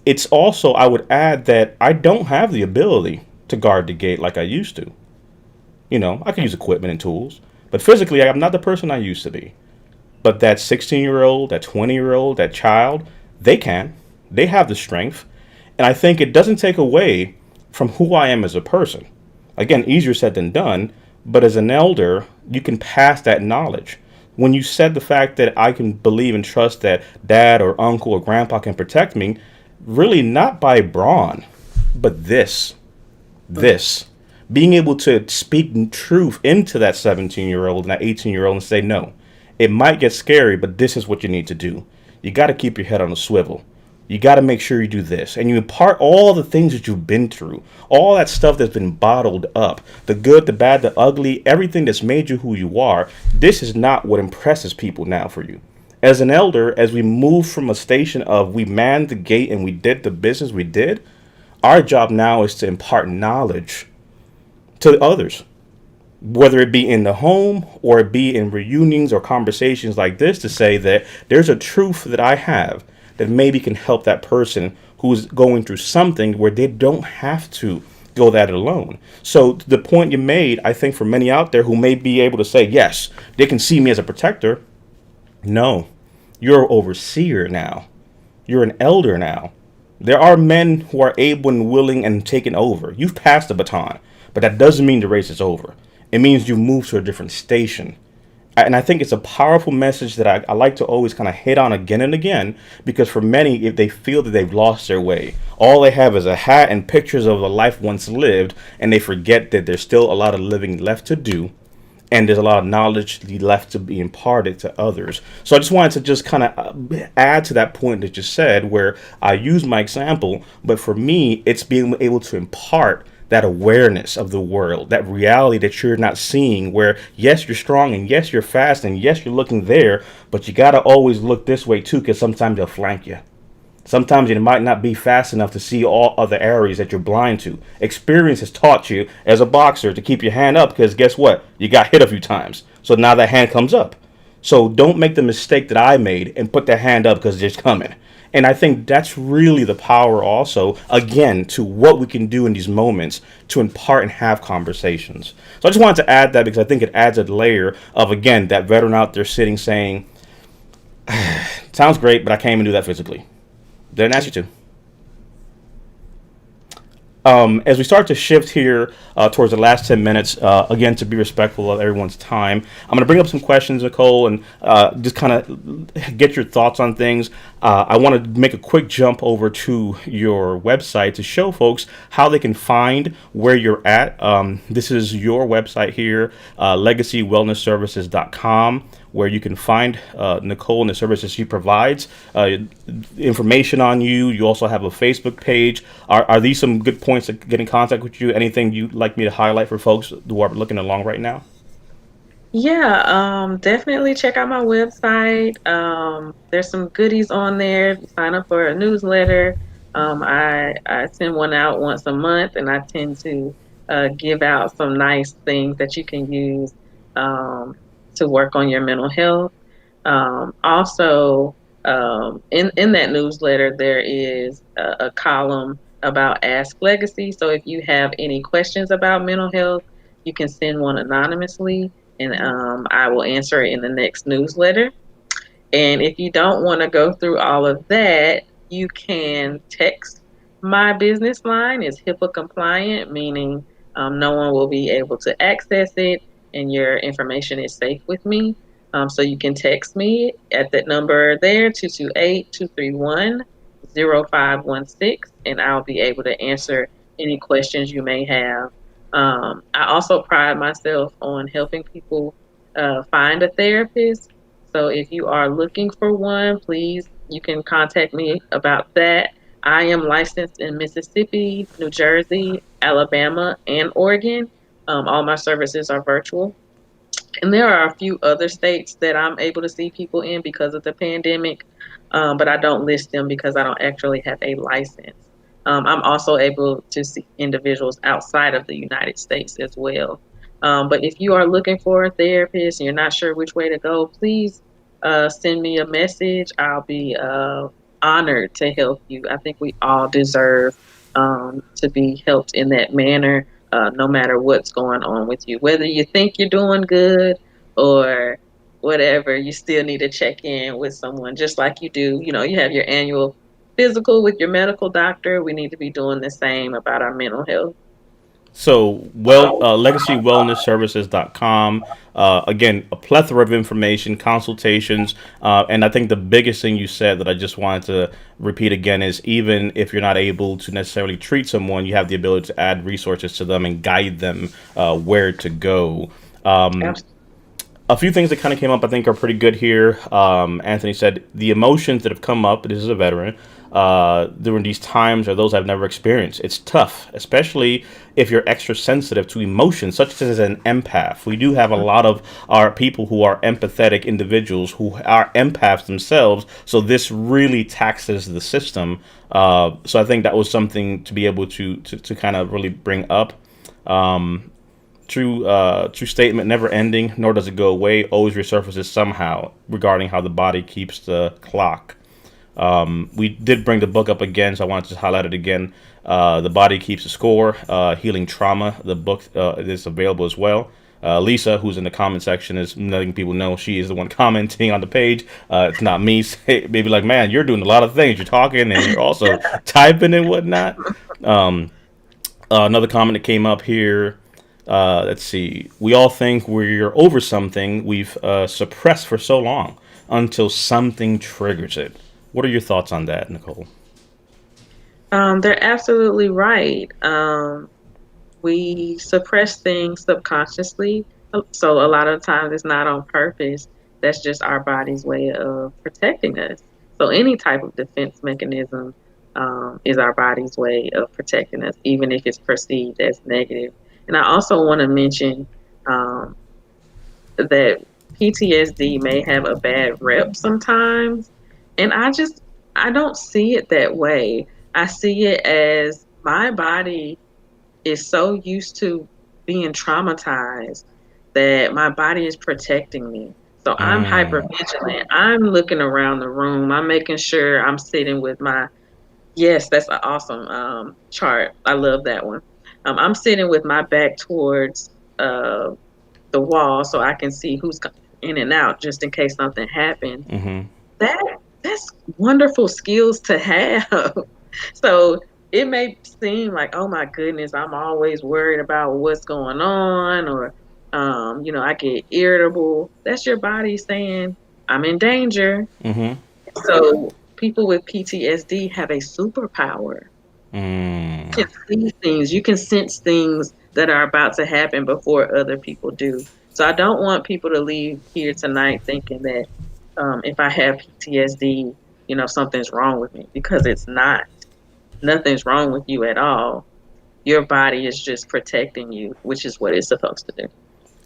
it's also, I would add that I don't have the ability to guard the gate like I used to. I can use equipment and tools, but physically, I'm not the person I used to be. But that 16-year-old, that 20-year-old, that child, they can. They have the strength. And I think it doesn't take away from who I am as a person. Again, easier said than done, but as an elder, you can pass that knowledge. When you said the fact that I can believe and trust that dad or uncle or grandpa can protect me, really not by brawn, but this, being able to speak truth into that 17-year-old and that 18-year-old and say, no, it might get scary, but this is what you need to do. You got to keep your head on a swivel. You got to make sure you do this. And you impart all the things that you've been through, all that stuff that's been bottled up, the good, the bad, the ugly, everything that's made you who you are. This is not what impresses people now for you. As an elder, as we move from a station of we manned the gate and we did the business we did, our job now is to impart knowledge to others, whether it be in the home or it be in reunions or conversations like this, to say that there's a truth that I have that maybe can help that person who's going through something where they don't have to go that alone. So the point you made, I think for many out there who may be able to say, yes, they can see me as a protector. No, you're an overseer now. You're an elder now. There are men who are able and willing and taking over. You've passed the baton, but that doesn't mean the race is over. It means you move to a different station. And I think it's a powerful message that I like to always kind of hit on again and again, because for many, if they feel that they've lost their way, all they have is a hat and pictures of a life once lived, and they forget that there's still a lot of living left to do, and there's a lot of knowledge left to be imparted to others. So I just wanted to just kind of add to that point that you said, where I use my example, but for me, it's being able to impart that awareness of the world, that reality that you're not seeing, where yes, you're strong, and yes, you're fast, and yes, you're looking there, but you got to always look this way too, because sometimes they'll flank you. Sometimes you might not be fast enough to see all other areas that you're blind to. Experience has taught you as a boxer to keep your hand up, because guess what? You got hit a few times. So now that hand comes up. So don't make the mistake that I made and put that hand up because it's coming. And I think that's really the power also, again, to what we can do in these moments to impart and have conversations. So I just wanted to add that because I think it adds a layer of, again, that veteran out there sitting saying, sounds great, but I can't even do that physically. Didn't ask you to. As we start to shift here towards the last 10 minutes, again, to be respectful of everyone's time, I'm going to bring up some questions, Nicole, and just kind of get your thoughts on things. I want to make a quick jump over to your website to show folks how they can find where you're at. This is your website here, legacywellnessservices.com, where you can find Nicole and the services she provides, information on you. You also have a Facebook page. Are these some good points to get in contact with you? Anything you'd like me to highlight for folks who are looking along right now? Yeah, definitely check out my website. There's some goodies on there. Sign up for a newsletter. I send one out once a month, and I tend to give out some nice things that you can use to work on your mental health. Also, in that newsletter, there is a column about Ask Legacy. So if you have any questions about mental health, you can send one anonymously, and I will answer it in the next newsletter. And if you don't want to go through all of that, you can text my business line. It's HIPAA compliant, meaning no one will be able to access it, and your information is safe with me. So you can text me at that number there, 228-231-0516, and I'll be able to answer any questions you may have. I also pride myself on helping people find a therapist. So if you are looking for one, please, you can contact me about that. I am licensed in Mississippi, New Jersey, Alabama, and Oregon. All my services are virtual. And there are a few other states that I'm able to see people in because of the pandemic, but I don't list them because I don't actually have a license. I'm also able to see individuals outside of the United States as well. But if you are looking for a therapist and you're not sure which way to go, please send me a message. I'll be honored to help you. I think we all deserve to be helped in that manner, no matter what's going on with you. Whether you think you're doing good or whatever, you still need to check in with someone just like you do. You know, you have your annual physical with your medical doctor. We need to be doing the same about our mental health. So, legacywellnessservices.com. Again, a plethora of information, consultations, and I think the biggest thing you said that I just wanted to repeat again is even if you're not able to necessarily treat someone, you have the ability to add resources to them and guide them where to go. Absolutely. A few things that kind of came up I think are pretty good here. Anthony said the emotions that have come up, this is a veteran, during these times are those I've never experienced. It's tough, especially if you're extra sensitive to emotions, such as an empath. We do have a lot of our people who are empathetic individuals who are empaths themselves, so this really taxes the system. So I think that was something to be able to kind of really bring up. True statement, never ending, nor does it go away, always resurfaces somehow regarding how the body keeps the clock. We did bring the book up again, so I wanted to highlight it again. The Body Keeps a Score, Healing Trauma. The book is available as well. Lisa, who's in the comment section, is letting people know she is the one commenting on the page. It's not me. Maybe like, man, you're doing a lot of things. You're talking and you're also typing and whatnot. Another comment that came up here. Let's see. We all think we're over something we've suppressed for so long until something triggers it. What are your thoughts on that, Nicole? They're absolutely right. We suppress things subconsciously, so a lot of times it's not on purpose. That's just our body's way of protecting us. So any type of defense mechanism is our body's way of protecting us, even if it's perceived as negative. And I also want to mention um, that PTSD may have a bad rep sometimes, and I don't see it that way. I see it as my body is so used to being traumatized that my body is protecting me. So I'm hyper Mm, vigilant. I'm looking around the room. I'm making sure I'm sitting with my, yes, that's an awesome chart. I love that one. I'm sitting with my back towards uh, the wall so I can see who's in and out just in case something happens. mm-hmm. That that's wonderful skills to have. So it may seem like, oh my goodness, I'm always worried about what's going on, or I get irritable. That's your body saying I'm in danger. Mm-hmm. So people with PTSD have a superpower. Mm. You can see things, you can sense things that are about to happen before other people do. So I don't want people to leave here tonight thinking that if I have PTSD, something's wrong with me, because it's not. Nothing's wrong with you at all. Your body is just protecting you, which is what it's supposed to do.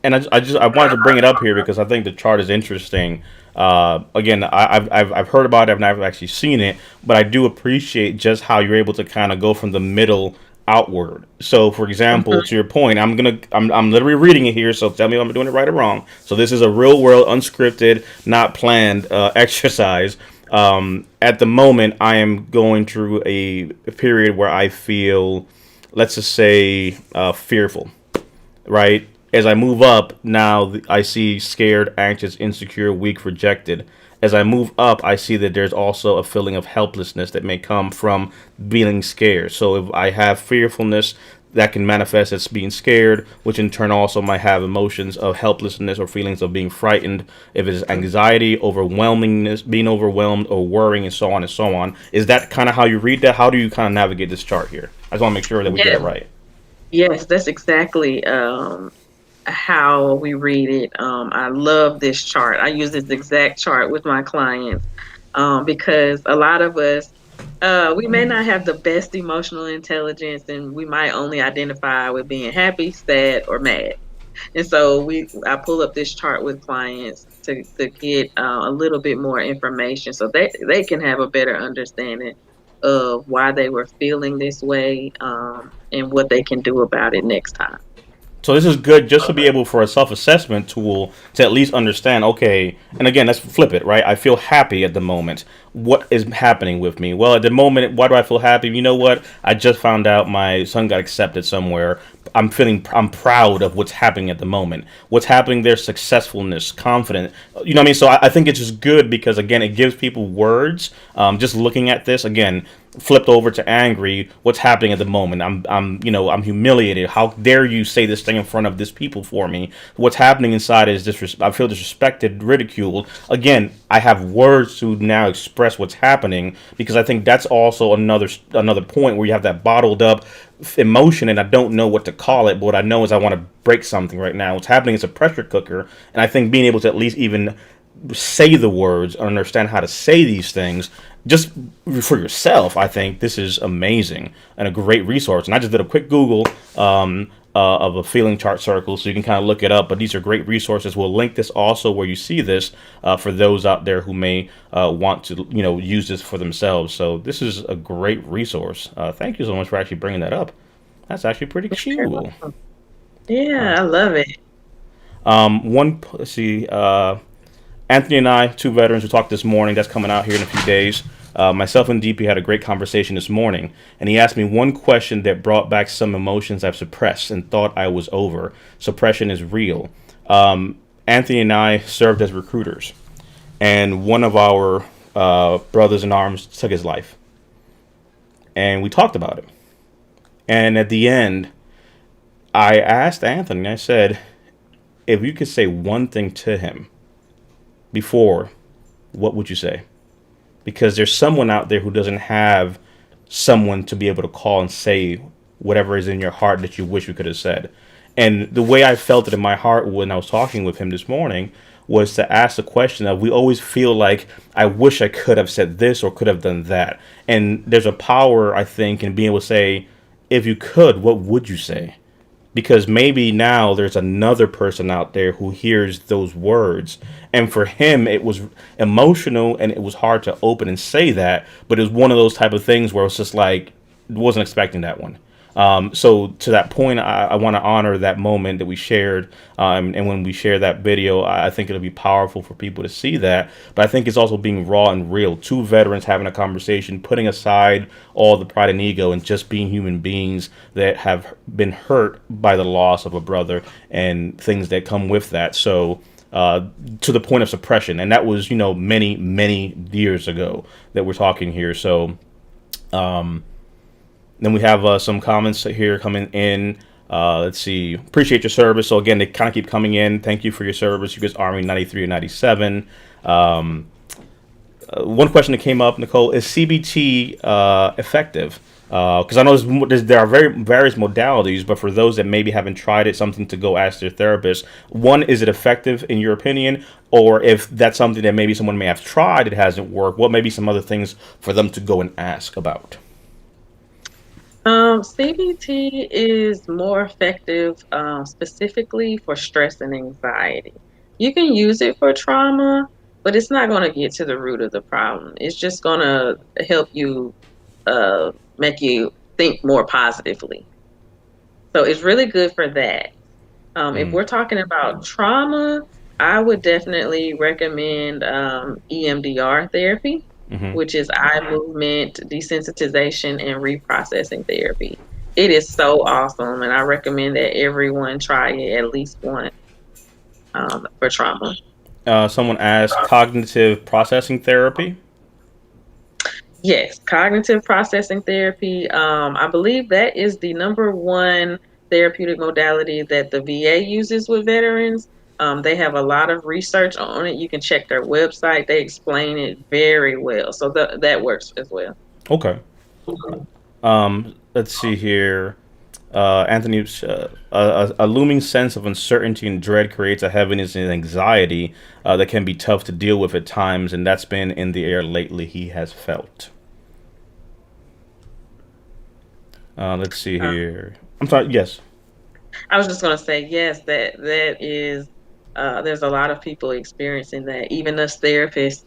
And I wanted to bring it up here because I think the chart is interesting. Again, I've heard about it, I've never actually seen it, but I do appreciate just how you're able to kind of go from the middle outward. So, for example, to Mhm. your point, I'm literally reading it here. So tell me if I'm doing it right or wrong. So this is a real world, unscripted, not planned exercise. At the moment, I am going through a period where I feel, let's just say, fearful, right? As I move up, now I see scared, anxious, insecure, weak, rejected. As I move up, I see that there's also a feeling of helplessness that may come from being scared. So if I have fearfulness, that can manifest as being scared, which in turn also might have emotions of helplessness or feelings of being frightened. If it's anxiety, overwhelmingness, being overwhelmed, or worrying, and so on and so on. Is that kind of how you read that? How do you kind of navigate this chart here? I just want to make sure that we get it Yes, right. yes, that's exactly how we read it. I love this chart. I use this exact chart with my clients because a lot of us, we may not have the best emotional intelligence, and we might only identify with being happy, sad, or mad. And so I pull up this chart with clients to get a little bit more information so they can have a better understanding of why they were feeling this way, and what they can do about it next time. So this is good just to be able for a self-assessment tool to at least understand, okay, and again, let's flip it, right? I feel happy at the moment. What is happening with me? Well, at the moment, why do I feel happy? You know what? I just found out my son got accepted somewhere. I'm proud of what's happening at the moment. What's happening there, successfulness, confident. You know what I mean? So I think it's just good because, again, it gives people words. Just looking at this, again, flipped over to angry. What's happening at the moment? I'm humiliated. How dare you say this thing in front of this people for me? What's happening inside is I feel disrespected, ridiculed. Again, I have words to now express what's happening because I think that's also another point where you have that bottled up emotion and I don't know what to call it, but what I know is I want to break something right now. What's happening is a pressure cooker, and I think being able to at least even say the words or understand how to say these things just for yourself, I think this is amazing and a great resource. And I just did a quick Google of a feeling chart circle, so you can kind of look it up. But these are great resources. We'll link this also where you see this for those out there who may want to use this for themselves. So this is a great resource. Thank you so much for actually bringing that up. That's actually pretty cool. Yeah, I love it. Let's see. Anthony and I, two veterans who talked this morning, that's coming out here in a few days. Myself and DP had a great conversation this morning, and he asked me one question that brought back some emotions I've suppressed and thought I was over. Suppression is real. Anthony and I served as recruiters, and one of our brothers in arms took his life. And we talked about it. And at the end, I asked Anthony, I said, if you could say one thing to him before, what would you say? Because there's someone out there who doesn't have someone to be able to call and say whatever is in your heart that you wish you could have said. And the way I felt it in my heart when I was talking with him this morning was to ask the question of, we always feel like, I wish I could have said this or could have done that. And there's a power, I think, in being able to say, if you could, what would you say? Because maybe now there's another person out there who hears those words, and for him it was emotional and it was hard to open and say that, but it was one of those type of things where it's just like, wasn't expecting that one. So to that point, I want to honor that moment that we shared, and when we share that video, I think it'll be powerful for people to see that. But I think it's also being raw and real. Two veterans having a conversation, putting aside all the pride and ego, and just being human beings that have been hurt by the loss of a brother and things that come with that. So to the point of suppression, and that was many years ago that we're talking here. So. Then we have some comments here coming in. Let's see. Appreciate your service. So again, they kind of keep coming in. Thank you for your service. You guys Army 93 and 97. One question that came up, Nicole, is CBT effective? Because I know there are various modalities, but for those that maybe haven't tried it, something to go ask their therapist. One, is it effective in your opinion? Or if that's something that maybe someone may have tried, it hasn't worked, what may be some other things for them to go and ask about? CBT is more effective, specifically for stress and anxiety. You can use it for trauma, but it's not going to get to the root of the problem. It's just going to help you, make you think more positively. So it's really good for that. If we're talking about trauma, I would definitely recommend EMDR therapy, Mm-hmm. which is eye movement desensitization and reprocessing therapy. It is so awesome, and I recommend that everyone try it at least once, for trauma. Someone asked cognitive processing therapy. Yes, cognitive processing therapy. I believe that is the number one therapeutic modality that the VA uses with veterans. They have a lot of research on it. You can check their website. They explain it very well. So that works as well. Okay. Let's see here. Anthony, a looming sense of uncertainty and dread creates a heaviness and anxiety that can be tough to deal with at times, and that's been in the air lately, he has felt. Let's see here. I'm sorry, yes. I was just gonna say yes. That is. There's a lot of people experiencing that. Even us therapists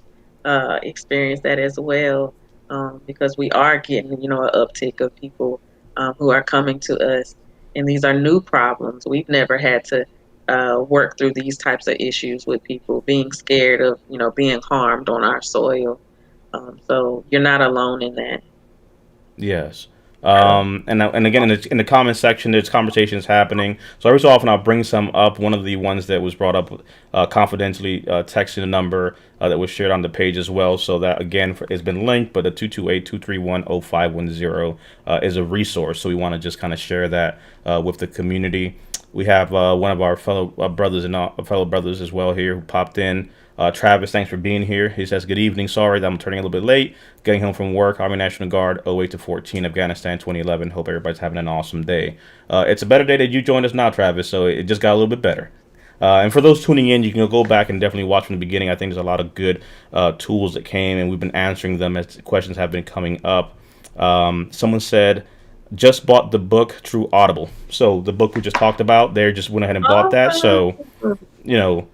experience that as well, because we are getting, an uptick of people who are coming to us, and these are new problems. We've never had to work through these types of issues with people being scared of, being harmed on our soil. So you're not alone in that. Yes. And again, in the comment section, there's conversations happening. So every so often, I'll bring some up. One of the ones that was brought up confidentially, texting the number that was shared on the page as well. So that again has been linked, but the 228-231-0510 is a resource. So we want to just kind of share that with the community. We have one of our fellow brothers and fellow brothers as well here who popped in. Travis, thanks for being here. He says, "Good evening. Sorry that I'm turning a little bit late. Getting home from work. Army National Guard, 08 to 14, Afghanistan 2011. Hope everybody's having an awesome day." It's a better day that you joined us now, Travis, so it just got a little bit better. And for those tuning in, you can go back and definitely watch from the beginning. I think there's a lot of good tools that came, and we've been answering them as questions have been coming up. Someone said, just bought the book through Audible. So the book we just talked about, they just went ahead and bought that. So, Oh, you know,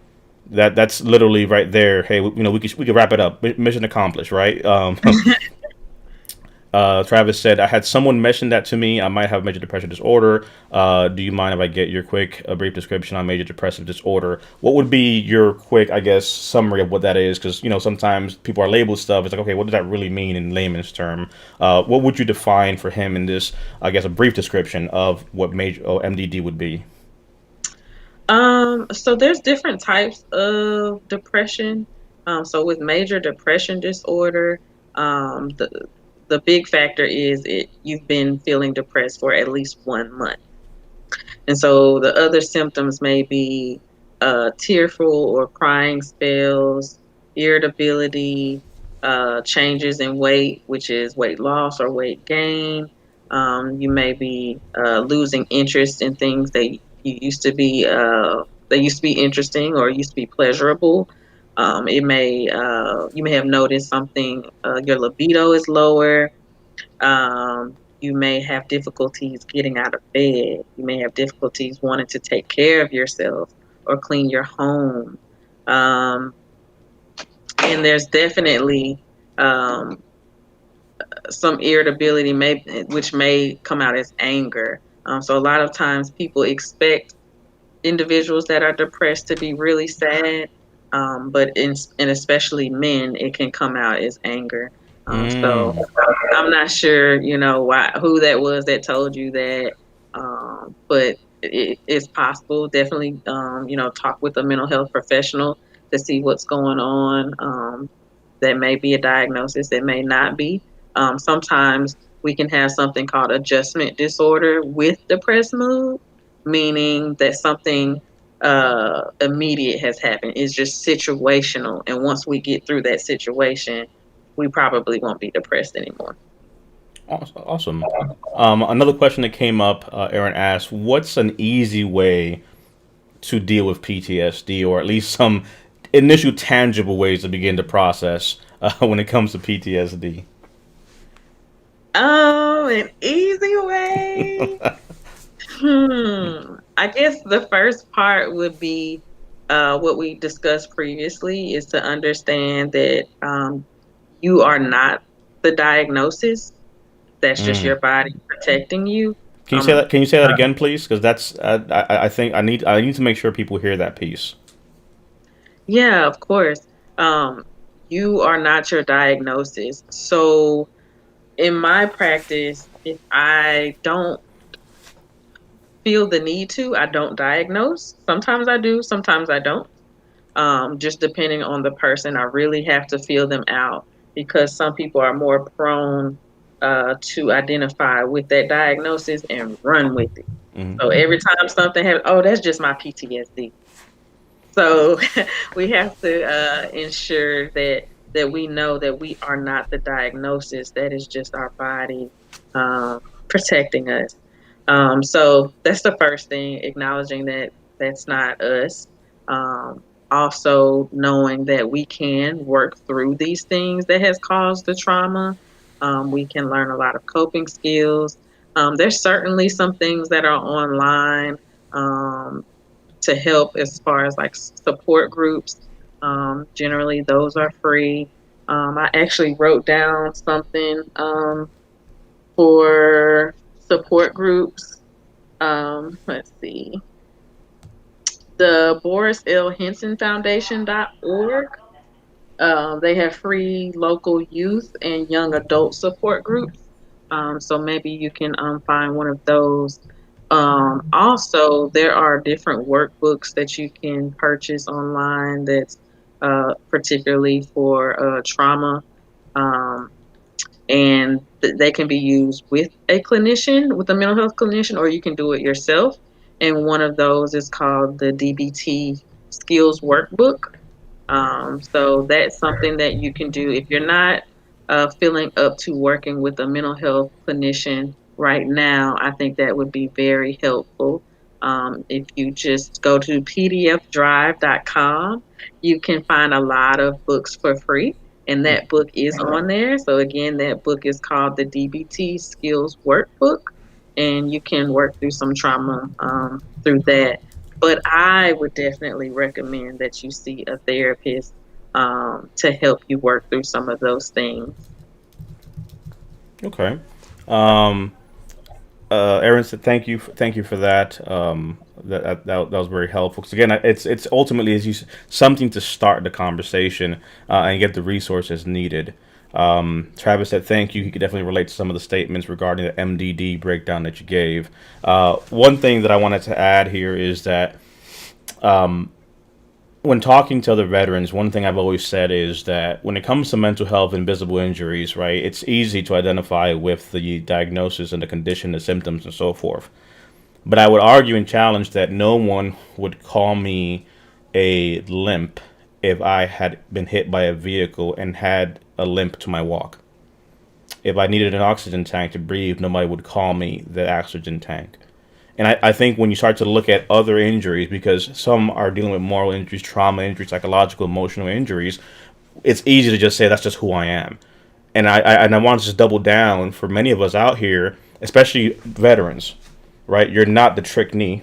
that's literally right there. Hey, we could wrap it up. Mission accomplished, right? Travis said, I had someone mention that to me. I might have major depressive disorder. Do you mind if I get your quick, brief description on major depressive disorder? What would be your quick, I guess, summary of what that is? Because, sometimes people are labeled stuff. It's like, okay, what does that really mean in layman's term? What would you define for him in this, I guess, a brief description of what major MDD would be? so there's different types of depression. So with major depression disorder, the big factor is you've been feeling depressed for at least 1 month. And so the other symptoms may be tearful or crying spells, irritability, changes in weight, which is weight loss or weight gain. You may be losing interest in things that used to be interesting or used to be pleasurable. It may You may have noticed something. Your libido is lower. You may have difficulties getting out of bed. You may have difficulties wanting to take care of yourself or clean your home. Um, and there's definitely um, some irritability, which may come out as anger. So a lot of times people expect individuals that are depressed to be really sad, but and especially men, it can come out as anger. So Mm. I'm not sure, who that was that told you that, but it's possible. Definitely, talk with a mental health professional to see what's going on. That may be a diagnosis, it may not be. Sometimes we can have something called adjustment disorder with depressed mood, meaning that something immediate has happened. It's just situational. And once we get through that situation, we probably won't be depressed anymore. Awesome. Another question that came up, Aaron asked, "What's an easy way to deal with PTSD, or at least some initial tangible ways to begin to process when it comes to PTSD?" Oh, an easy way. I guess the first part would be what we discussed previously is to understand that you are not the diagnosis. That's just Mm. your body protecting you. Can you say Um, that? Can you say that again, please? Because that's I think I need to make sure people hear that piece. yeah, of course. Um, you are not your diagnosis. So in my practice, if I don't feel the need to, I don't diagnose. Sometimes I do, sometimes I don't. Just depending on the person, I really have to feel them out because some people are more prone to identify with that diagnosis and run with it. Hmm. So every time something happens, oh, that's just my PTSD. So we have to ensure that we know that we are not the diagnosis. That is just our body protecting us. So that's the first thing, acknowledging that that's not us. Also knowing that we can work through these things that has caused the trauma. We can learn a lot of coping skills. There's certainly some things that are online. um, to help as far as like support groups. Generally, those are free. I actually wrote down something for support groups. Let's see, the Boris L. Henson Foundation.org. They have free local youth and young adult support groups. So maybe you can find one of those. Also, there are different workbooks that you can purchase online that's particularly for trauma. Um, and they can be used with a clinician, with a mental health clinician, or you can do it yourself. And one of those is called the DBT Skills Workbook. So that's something that you can do if you're not feeling up to working with a mental health clinician right now. I think that would be very helpful. If you just go to pdfdrive.com, you can find a lot of books for free, and that book is on there. So, again, that book is called the DBT Skills Workbook, and you can work through some trauma through that. But I would definitely recommend that you see a therapist to help you work through some of those things. Okay. Um, Aaron said, thank you for that. That was very helpful. Because again, it's ultimately as something to start the conversation and get the resources needed. Travis said, thank you. He could definitely relate to some of the statements regarding the MDD breakdown that you gave. One thing that I wanted to add here is that when talking to other veterans, one thing I've always said is that when it comes to mental health and visible injuries, right, it's easy to identify with the diagnosis and the condition, the symptoms, and so forth. But I would argue and challenge that no one would call me a limp if I had been hit by a vehicle and had a limp to my walk. If I needed an oxygen tank to breathe, nobody would call me the oxygen tank. And I think when you start to look at other injuries, because some are dealing with moral injuries, trauma injuries, psychological, emotional injuries, it's easy to just say that's just who I am. And I want to just double down for many of us out here, especially veterans, right? You're not the trick knee,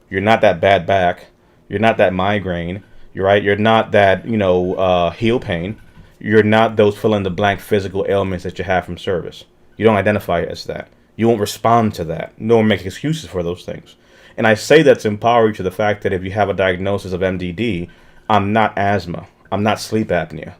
you're not that bad back, you're not that migraine, you're right. You're not that heel pain. You're not those fill in the blank physical ailments that you have from service. You don't identify as that. You won't respond to that. No one makes excuses for those things. And I say that to empower you to the fact that if you have a diagnosis of MDD, I'm not asthma. I'm not sleep apnea.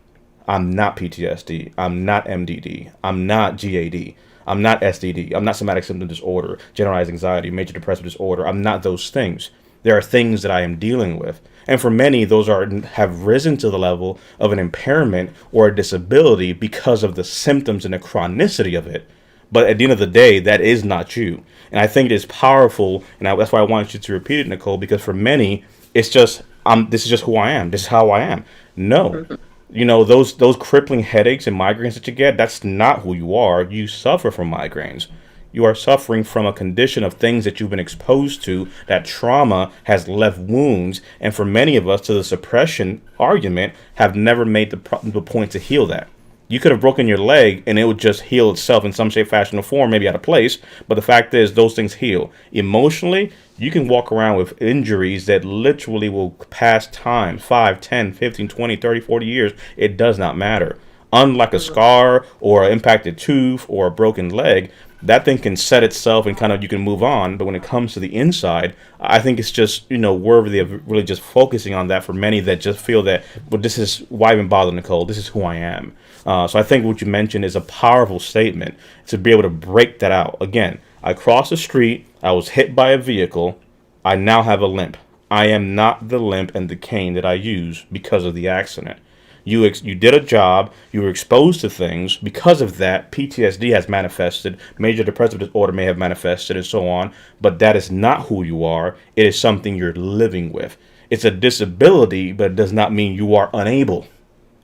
I'm not PTSD. I'm not MDD. I'm not GAD. I'm not SDD. I'm not somatic symptom disorder, generalized anxiety, major depressive disorder. I'm not those things. There are things that I am dealing with. And for many, those have risen to the level of an impairment or a disability because of the symptoms and the chronicity of it. But at the end of the day, that is not you. And I think it is powerful, and that's why I wanted you to repeat it, Nicole, because for many, it's just, this is just who I am. This is how I am. No. Those crippling headaches and migraines that you get, that's not who you are. You suffer from migraines. You are suffering from a condition of things that you've been exposed to, that trauma has left wounds, and for many of us, to the suppression argument, have never made the point to heal that. You could have broken your leg and it would just heal itself in some shape, fashion, or form, maybe out of place. But the fact is, those things heal. Emotionally, you can walk around with injuries that literally will pass time 5, 10, 15, 20, 30, 40 years. It does not matter. Unlike a scar or an impacted tooth or a broken leg, that thing can set itself and kind of you can move on. But when it comes to the inside, I think it's just worthy of really just focusing on that for many that just feel that, well, this is why I even bother, Nicole. This is who I am. So I think what you mentioned is a powerful statement to be able to break that out. Again, I crossed the street. I was hit by a vehicle. I now have a limp. I am not the limp and the cane that I use because of the accident. You did a job. You were exposed to things. Because of that, PTSD has manifested. Major depressive disorder may have manifested and so on. But that is not who you are. It is something you're living with. It's a disability, but it does not mean you are unable.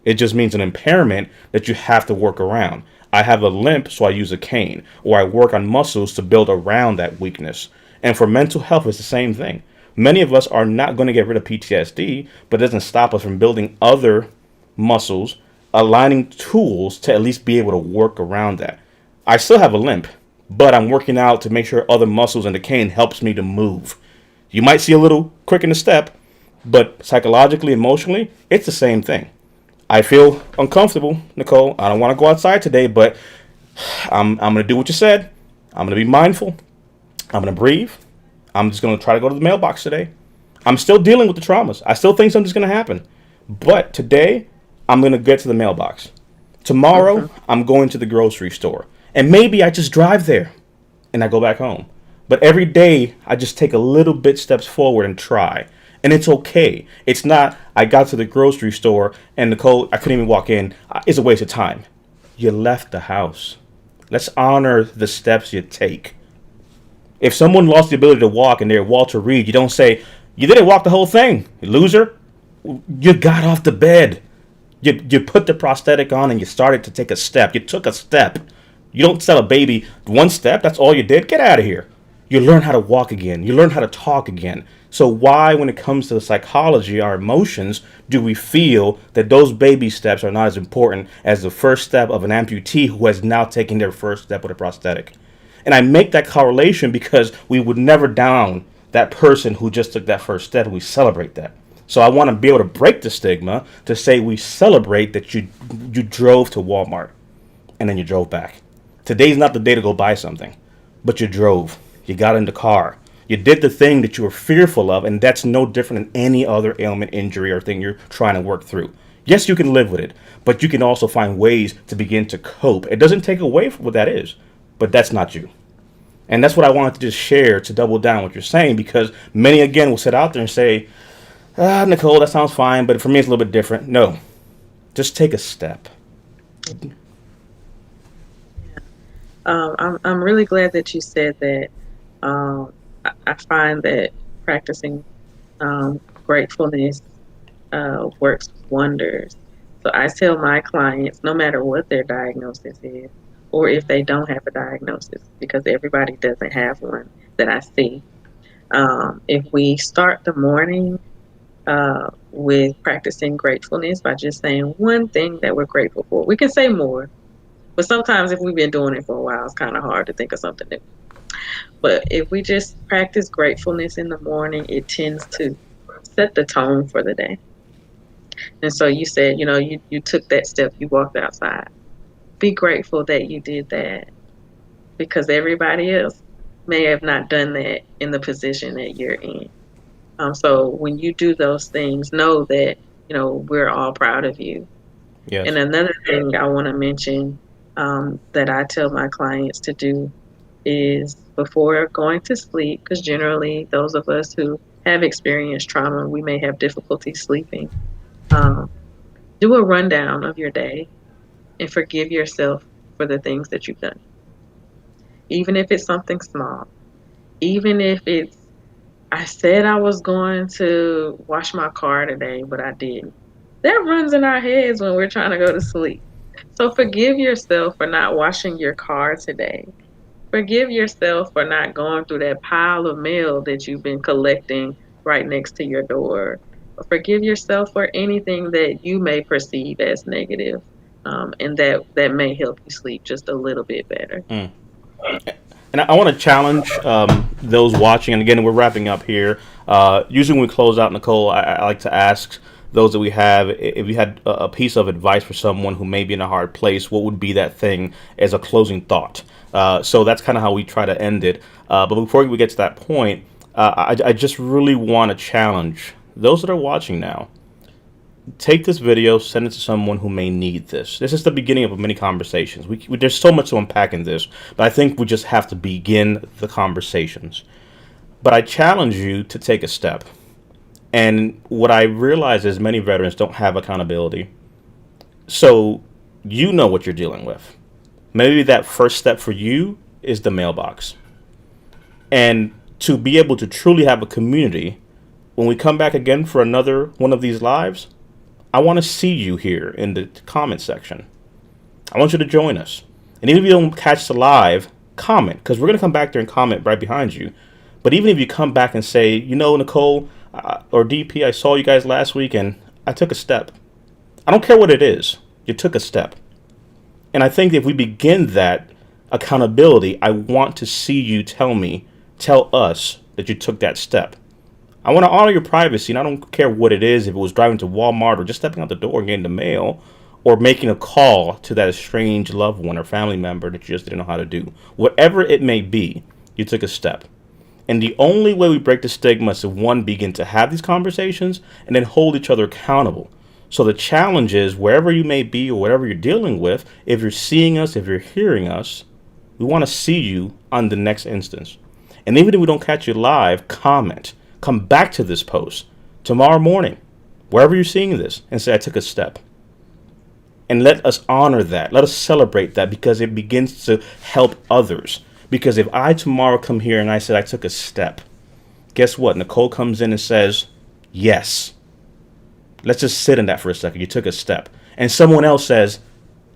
It just means an impairment that you have to work around. I have a limp, so I use a cane, or I work on muscles to build around that weakness. And for mental health, it's the same thing. Many of us are not going to get rid of PTSD, but it doesn't stop us from building other muscles, aligning tools to at least be able to work around that. I still have a limp, but I'm working out to make sure other muscles and the cane helps me to move. You might see a little quick in the step, but psychologically, emotionally, it's the same thing. I feel uncomfortable, Nicole. I don't want to go outside today, but I'm going to do what you said. I'm going to be mindful. I'm going to breathe. I'm just going to try to go to the mailbox today. I'm still dealing with the traumas. I still think something's going to happen. But today, I'm going to get to the mailbox. Tomorrow, I'm going to the grocery store. And maybe I just drive there and I go back home. But every day, I just take a little bit steps forward and try. And it's okay. It's not, I got to the grocery store and Nicole, I couldn't even walk in. It's a waste of time. You left the house. Let's honor the steps you take. If someone lost the ability to walk and they're Walter Reed, you don't say, you didn't walk the whole thing, you loser. You got off the bed. You put the prosthetic on and you started to take a step. You took a step. You don't tell a baby one step, that's all you did. Get out of here. You learn how to walk again. You learn how to talk again. So why, when it comes to the psychology, our emotions, do we feel that those baby steps are not as important as the first step of an amputee who has now taken their first step with a prosthetic? And I make that correlation because we would never down that person who just took that first step, and we celebrate that. So I want to be able to break the stigma to say we celebrate that you drove to Walmart and then you drove back. Today's not the day to go buy something, but you drove. You got in the car. You did the thing that you were fearful of, and that's no different than any other ailment, injury, or thing you're trying to work through. Yes, you can live with it, but you can also find ways to begin to cope. It doesn't take away from what that is, but that's not you. And that's what I wanted to just share to double down what you're saying, because many, again, will sit out there and say, Nicole, that sounds fine, but for me it's a little bit different. No, just take a step. I'm really glad that you said that. I find that practicing gratefulness works wonders. So I tell my clients, no matter what their diagnosis is, or if they don't have a diagnosis, because everybody doesn't have one that I see. If we start the morning with practicing gratefulness by just saying one thing that we're grateful for, we can say more, but sometimes if we've been doing it for a while, it's kind of hard to think of something new. But if we just practice gratefulness in the morning, it tends to set the tone for the day. And so you said, you took that step, you walked outside. Be grateful that you did that, because everybody else may have not done that in the position that you're in. So when you do those things, know that, we're all proud of you. Yes. And another thing I want to mention that I tell my clients to do is before going to sleep, because generally those of us who have experienced trauma, we may have difficulty sleeping. Do a rundown of your day and forgive yourself for the things that you've done. Even if it's something small, even if it's, I said I was going to wash my car today, but I didn't. That runs in our heads when we're trying to go to sleep. So forgive yourself for not washing your car today. Forgive yourself for not going through that pile of mail that you've been collecting right next to your door. Forgive yourself for anything that you may perceive as negative, and that may help you sleep just a little bit better. And I want to challenge those watching. And again, we're wrapping up here. Usually when we close out, Nicole, I like to ask those that we have, if you had a piece of advice for someone who may be in a hard place, what would be that thing as a closing thought? So that's kind of how we try to end it. But before we get to that point, I just really want to challenge those that are watching now. Take this video, send it to someone who may need this. This is the beginning of many conversations. There's so much to unpack in this, but I think we just have to begin the conversations. But I challenge you to take a step. And what I realize is many veterans don't have accountability. So you know what you're dealing with. Maybe that first step for you is the mailbox. And to be able to truly have a community, when we come back again for another one of these lives, I want to see you here in the comment section. I want you to join us. And even if you don't catch the live, comment, because we're going to come back there and comment right behind you. But even if you come back and say, Nicole or DP, I saw you guys last week and I took a step. I don't care what it is. You took a step. And I think if we begin that accountability, I want to see you tell us that you took that step. I want to honor your privacy, and I don't care what it is. If it was driving to Walmart or just stepping out the door and getting the mail, or making a call to that estranged loved one or family member that you just didn't know how to do, whatever it may be, you took a step. And the only way we break the stigma is to, one, begin to have these conversations and then hold each other accountable. So the challenge is, wherever you may be or whatever you're dealing with, if you're seeing us, if you're hearing us, we want to see you on the next instance. And even if we don't catch you live, comment. Come back to this post tomorrow morning, wherever you're seeing this, and say, I took a step. And let us honor that. Let us celebrate that, because it begins to help others. Because if I tomorrow come here and I said I took a step, guess what? Nicole comes in and says, yes. Let's just sit in that for a second. You took a step. And someone else says,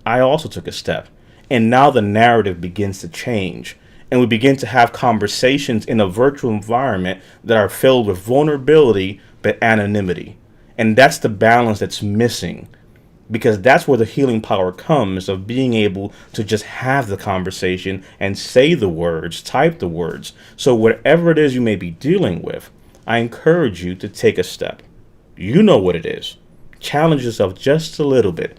I also took a step. And now the narrative begins to change. And we begin to have conversations in a virtual environment that are filled with vulnerability but anonymity. And that's the balance that's missing. Because that's where the healing power comes, of being able to just have the conversation and say the words, type the words. So whatever it is you may be dealing with, I encourage you to take a step. You know what it is. Challenge yourself just a little bit.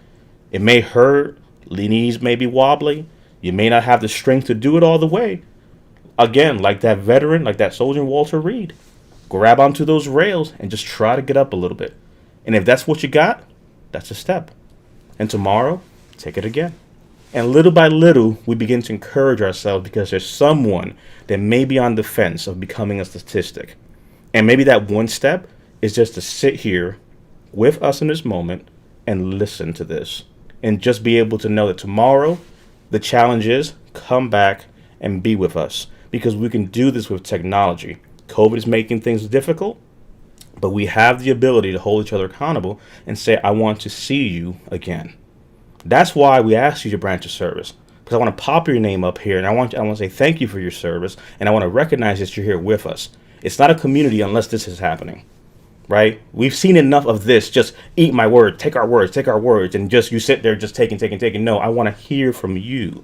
It may hurt, the knees may be wobbly, you may not have the strength to do it all the way. Again, like that veteran, like that soldier Walter Reed, grab onto those rails and just try to get up a little bit. And if that's what you got, that's a step. And tomorrow, take it again. And little by little, we begin to encourage ourselves, because there's someone that may be on the fence of becoming a statistic. And maybe that one step is just to sit here with us in this moment and listen to this. And just be able to know that tomorrow, the challenge is come back and be with us. Because we can do this with technology. COVID is making things difficult. But we have the ability to hold each other accountable and say, I want to see you again. That's why we ask you to branch your service. Because I want to pop your name up here, and I want to say thank you for your service, and I want to recognize that you're here with us. It's not a community unless this is happening, right? We've seen enough of this. Just eat my word, take our words, and just you sit there just taking. No, I want to hear from you.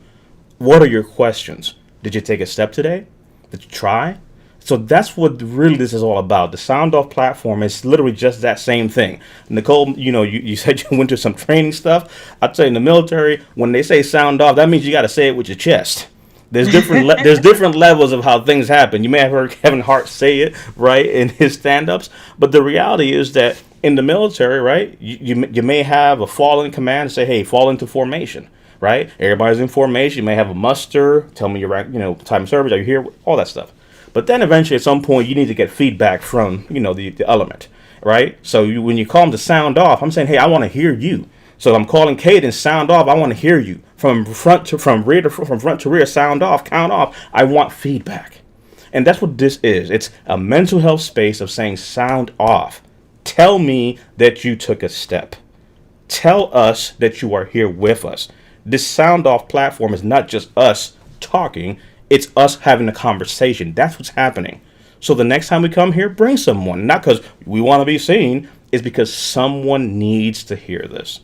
What are your questions? Did you take a step today? Did you try? So that's what really this is all about. The Sound Off platform is literally just that same thing. Nicole, you said you went to some training stuff. I'll tell you, in the military, when they say sound off, that means you got to say it with your chest. There's different levels of how things happen. You may have heard Kevin Hart say it, right, in his stand-ups. But the reality is that in the military, right, you may have a fall in command and say, hey, fall into formation, right? Everybody's in formation. You may have a muster, tell me your rank, time of service, are you here, all that stuff. But then eventually at some point you need to get feedback from, the element, right? So when you call them to sound off, I'm saying, hey, I want to hear you. So I'm calling cadence, sound off, I want to hear you. From front to rear, sound off, count off. I want feedback. And that's what this is. It's a mental health space of saying sound off. Tell me that you took a step. Tell us that you are here with us. This sound off platform is not just us talking. It's us having a conversation. That's what's happening. So the next time we come here, bring someone. Not because we want to be seen. It's because someone needs to hear this.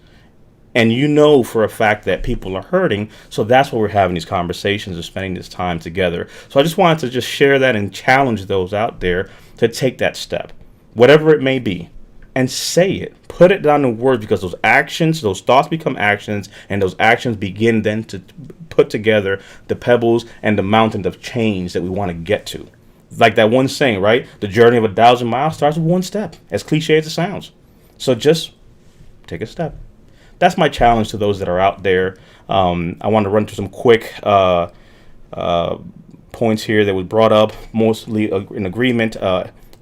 And you know for a fact that people are hurting. So that's why we're having these conversations and spending this time together. So I just wanted to just share that and challenge those out there to take that step. Whatever it may be. And say it. Put it down in words, because those actions, those thoughts become actions, and those actions begin then to put together the pebbles and the mountain of change that we want to get to. Like that one saying, right? The journey of 1,000 miles starts with one step, as cliche as it sounds. So just take a step. That's my challenge to those that are out there. I want to run through some quick points here that was brought up, mostly in agreement.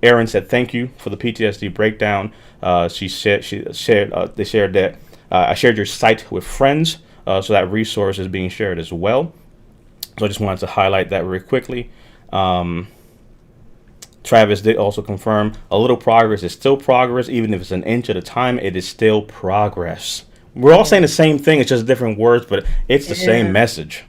Erin said, thank you for the PTSD breakdown. They shared that I shared your site with friends, so that resource is being shared as well. So I just wanted to highlight that very quickly. Travis did also confirm a little progress is still progress, even if it's an inch at a time, it is still progress. We're all saying the same thing, it's just different words, but it's the same message.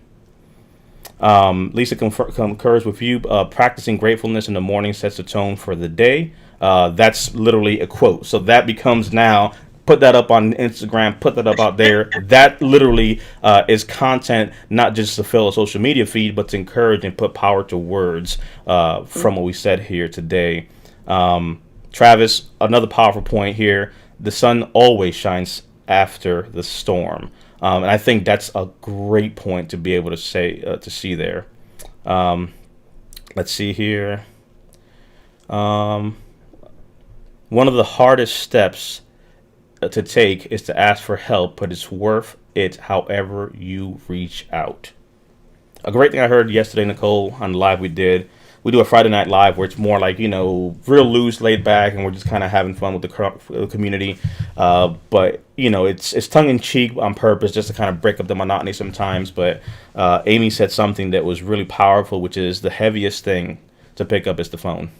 Lisa concurs with you. Practicing gratefulness in the morning sets the tone for the day. That's literally a quote. So that becomes now, put that up on Instagram, put that up out there. That literally is content, not just to fill a social media feed, but to encourage and put power to words from what we said here today. Travis, another powerful point here. The sun always shines after the storm. And I think that's a great point to be able to say, to see there. Let's see here. Um, One of the hardest steps to take is to ask for help, but it's worth it however you reach out. A great thing I heard yesterday, Nicole, on the live we did. We do a Friday night live where it's more like, real loose, laid back, and we're just kind of having fun with the community. But it's tongue in cheek on purpose, just to kind of break up the monotony sometimes. But Amy said something that was really powerful, which is the heaviest thing to pick up is the phone.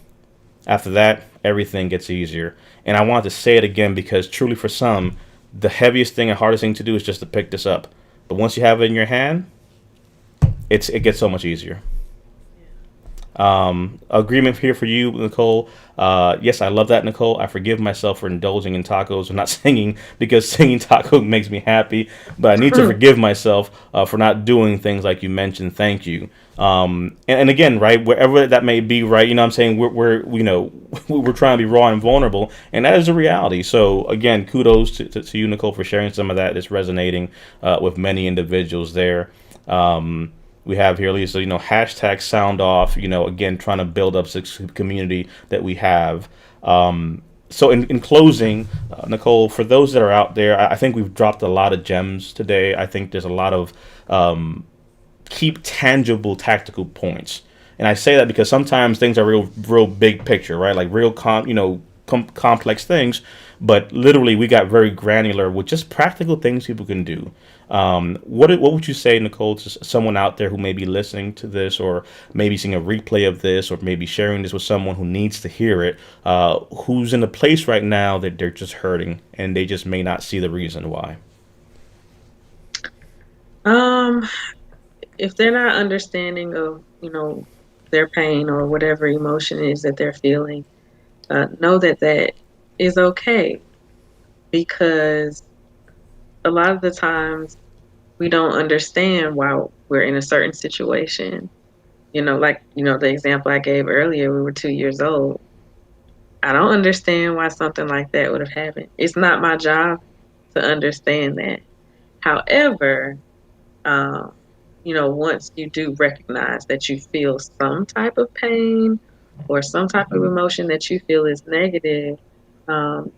After that, everything gets easier. And I wanted to say it again because truly, for some, the heaviest thing and hardest thing to do is just to pick this up. But once you have it in your hand, it gets so much easier. Agreement here for you, Nicole. Yes, I love that, Nicole. I forgive myself for indulging in tacos or not singing because singing taco makes me happy. But I need to forgive myself for not doing things like you mentioned. Thank you. And again, right, wherever that may be, right, I'm saying we're we're trying to be raw and vulnerable, and that is a reality. So again, kudos to you, Nicole, for sharing some of that. It's resonating with many individuals there. We have here, Lisa, hashtag sound off, again, trying to build up this community that we have. So in closing, Nicole, for those that are out there, I think we've dropped a lot of gems today. I think there's a lot of keep tangible tactical points. And I say that because sometimes things are real big picture, right? Like real, complex things. But literally, we got very granular with just practical things people can do. What would you say, Nicole, to someone out there who may be listening to this, or maybe seeing a replay of this, or maybe sharing this with someone who needs to hear it, who's in a place right now that they're just hurting and they just may not see the reason why? Um, if they're not understanding of, their pain or whatever emotion it is that they're feeling, know that that is okay, because a lot of the times we don't understand why we're in a certain situation. Like, the example I gave earlier, we were 2 years old. I don't understand why something like that would have happened. It's not my job to understand that. However, um, once you do recognize that you feel some type of pain or some type of emotion that you feel is negative, um,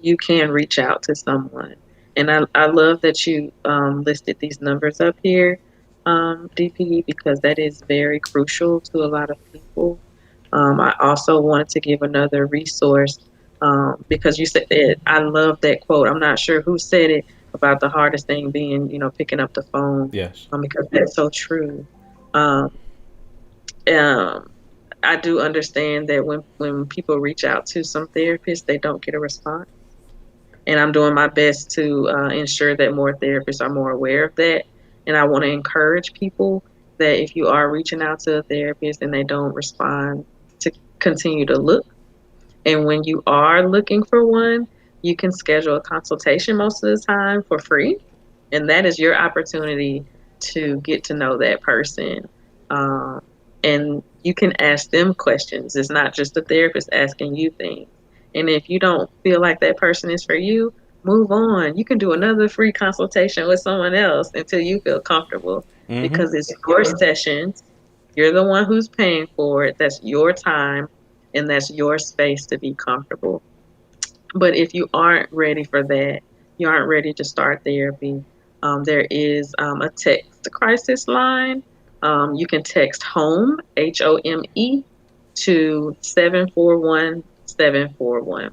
you can reach out to someone. And I love that you listed these numbers up here, DPE, because that is very crucial to a lot of people. I also wanted to give another resource, because you said it. I love that quote. I'm not sure who said it about the hardest thing being, picking up the phone, Yes. because that's so true. Um, um, I do understand that when people reach out to some therapists, they don't get a response, and I'm doing my best to ensure that more therapists are more aware of that. And I want to encourage people that if you are reaching out to a therapist and they don't respond, to continue to look. And when you are looking for one, you can schedule a consultation most of the time for free. And that is your opportunity to get to know that person. Um, and you can ask them questions. It's not just the therapist asking you things. And if you don't feel like that person is for you, move on. You can do another free consultation with someone else until you feel comfortable, Mm-hmm. because it's your sessions. You're the one who's paying for it. That's your time, and that's your space to be comfortable. But if you aren't ready for that, you aren't ready to start therapy, there is a text crisis line. You can text HOME, HOME, to 741-741.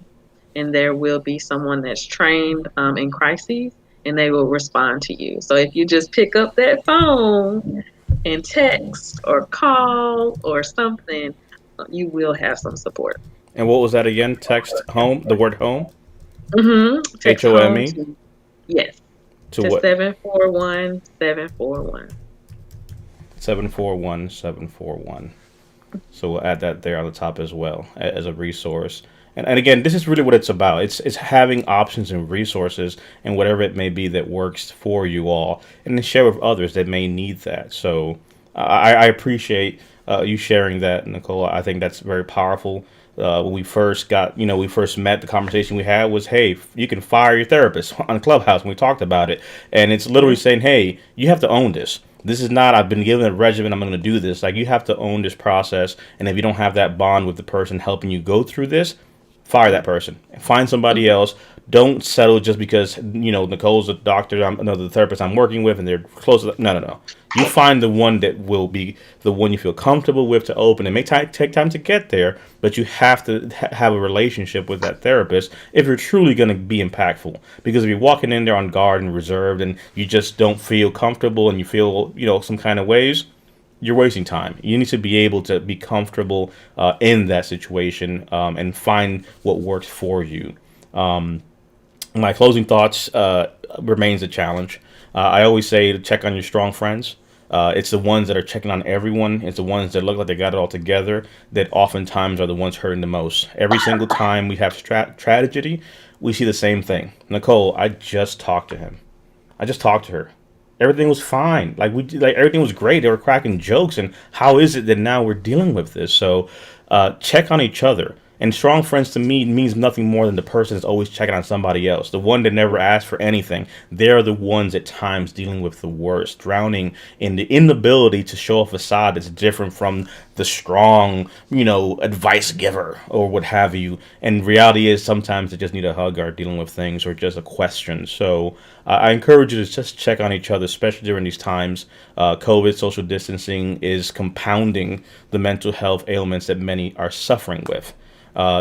And there will be someone that's trained in crises, and they will respond to you. So if you just pick up that phone and text or call or something, you will have some support. And what was that again? Text home, the word home, Text home HOME, to, yes, to to what? 741-741. 741-741. So we'll add that there on the top as well as a resource. And again, this is really what it's about. It's having options and resources and whatever it may be that works for you all, and then share with others that may need that. So I appreciate you sharing that, Nicole. I think that's very powerful. When we first got, we first met, the conversation we had was, hey, you can fire your therapist on Clubhouse. And we talked about it. And it's literally saying, hey, you have to own this. This is not, I've been given a regimen, I'm going to do this. Like, you have to own this process. And if you don't have that bond with the person helping you go through this, fire that person. Find somebody else. Don't settle just because Nicole's a doctor. I'm another therapist I'm working with, and they're close. No, no, no. You find the one that will be the one you feel comfortable with to open. It may take time to get there, but you have to have a relationship with that therapist if you're truly going to be impactful. Because if you're walking in there on guard and reserved, and you just don't feel comfortable, and you feel some kind of ways, you're wasting time. You need to be able to be comfortable in that situation, and find what works for you. My closing thoughts remains a challenge. I always say to check on your strong friends. It's the ones that are checking on everyone. It's the ones that look like they got it all together that oftentimes are the ones hurting the most. Every single time we have tragedy, we see the same thing. Nicole, I just talked to him. I just talked to her. Everything was fine. Like everything was great. They were cracking jokes. And how is it that now we're dealing with this? So check on each other. And strong friends to me means nothing more than the person that's always checking on somebody else. The one that never asks for anything. They're the ones at times dealing with the worst, drowning in the inability to show a facade that's different from the strong, advice giver or what have you. And reality is sometimes they just need a hug or dealing with things or just a question. So I encourage you to just check on each other, especially during these times. COVID, social distancing is compounding the mental health ailments that many are suffering with.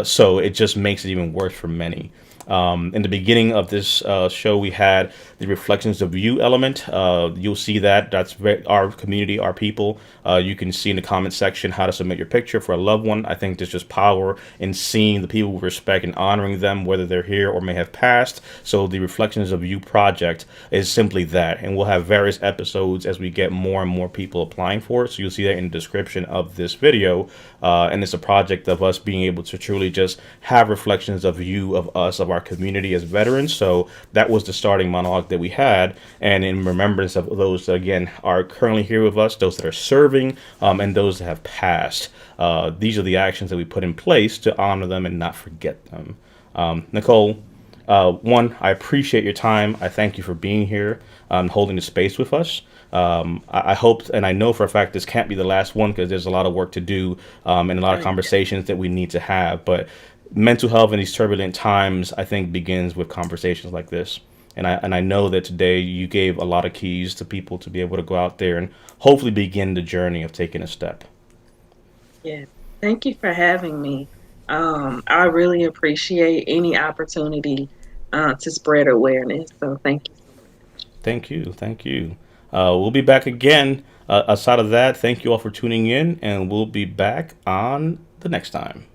So it just makes it even worse for many. In the beginning of this show, we had the reflections of you element. You'll see that's our community, our people. You can see in the comment section how to submit your picture for a loved one. I think there's just power in seeing the people we respect and honoring them, whether they're here or may have passed. So the reflections of you project is simply that. And we'll have various episodes as we get more and more people applying for it. So you'll see that in the description of this video. And it's a project of us being able to truly just have reflections of you, of us, of our community as veterans. So that was the starting monologue that we had, and in remembrance of those that again are currently here with us, those that are serving, and those that have passed. These are the actions that we put in place to honor them and not forget them. Nicole, one, I appreciate your time. I thank you for being here, holding the space with us. I hope and I know for a fact this can't be the last one because there's a lot of work to do, and a lot of conversations that we need to have. But mental health in these turbulent times, I think, begins with conversations like this. And I know that today you gave a lot of keys to people to be able to go out there and hopefully begin the journey of taking a step. Yeah. Thank you for having me. I really appreciate any opportunity to spread awareness. So thank you so much. Thank you. Thank you. We'll be back again. Aside of that, thank you all for tuning in, and we'll be back on the next time.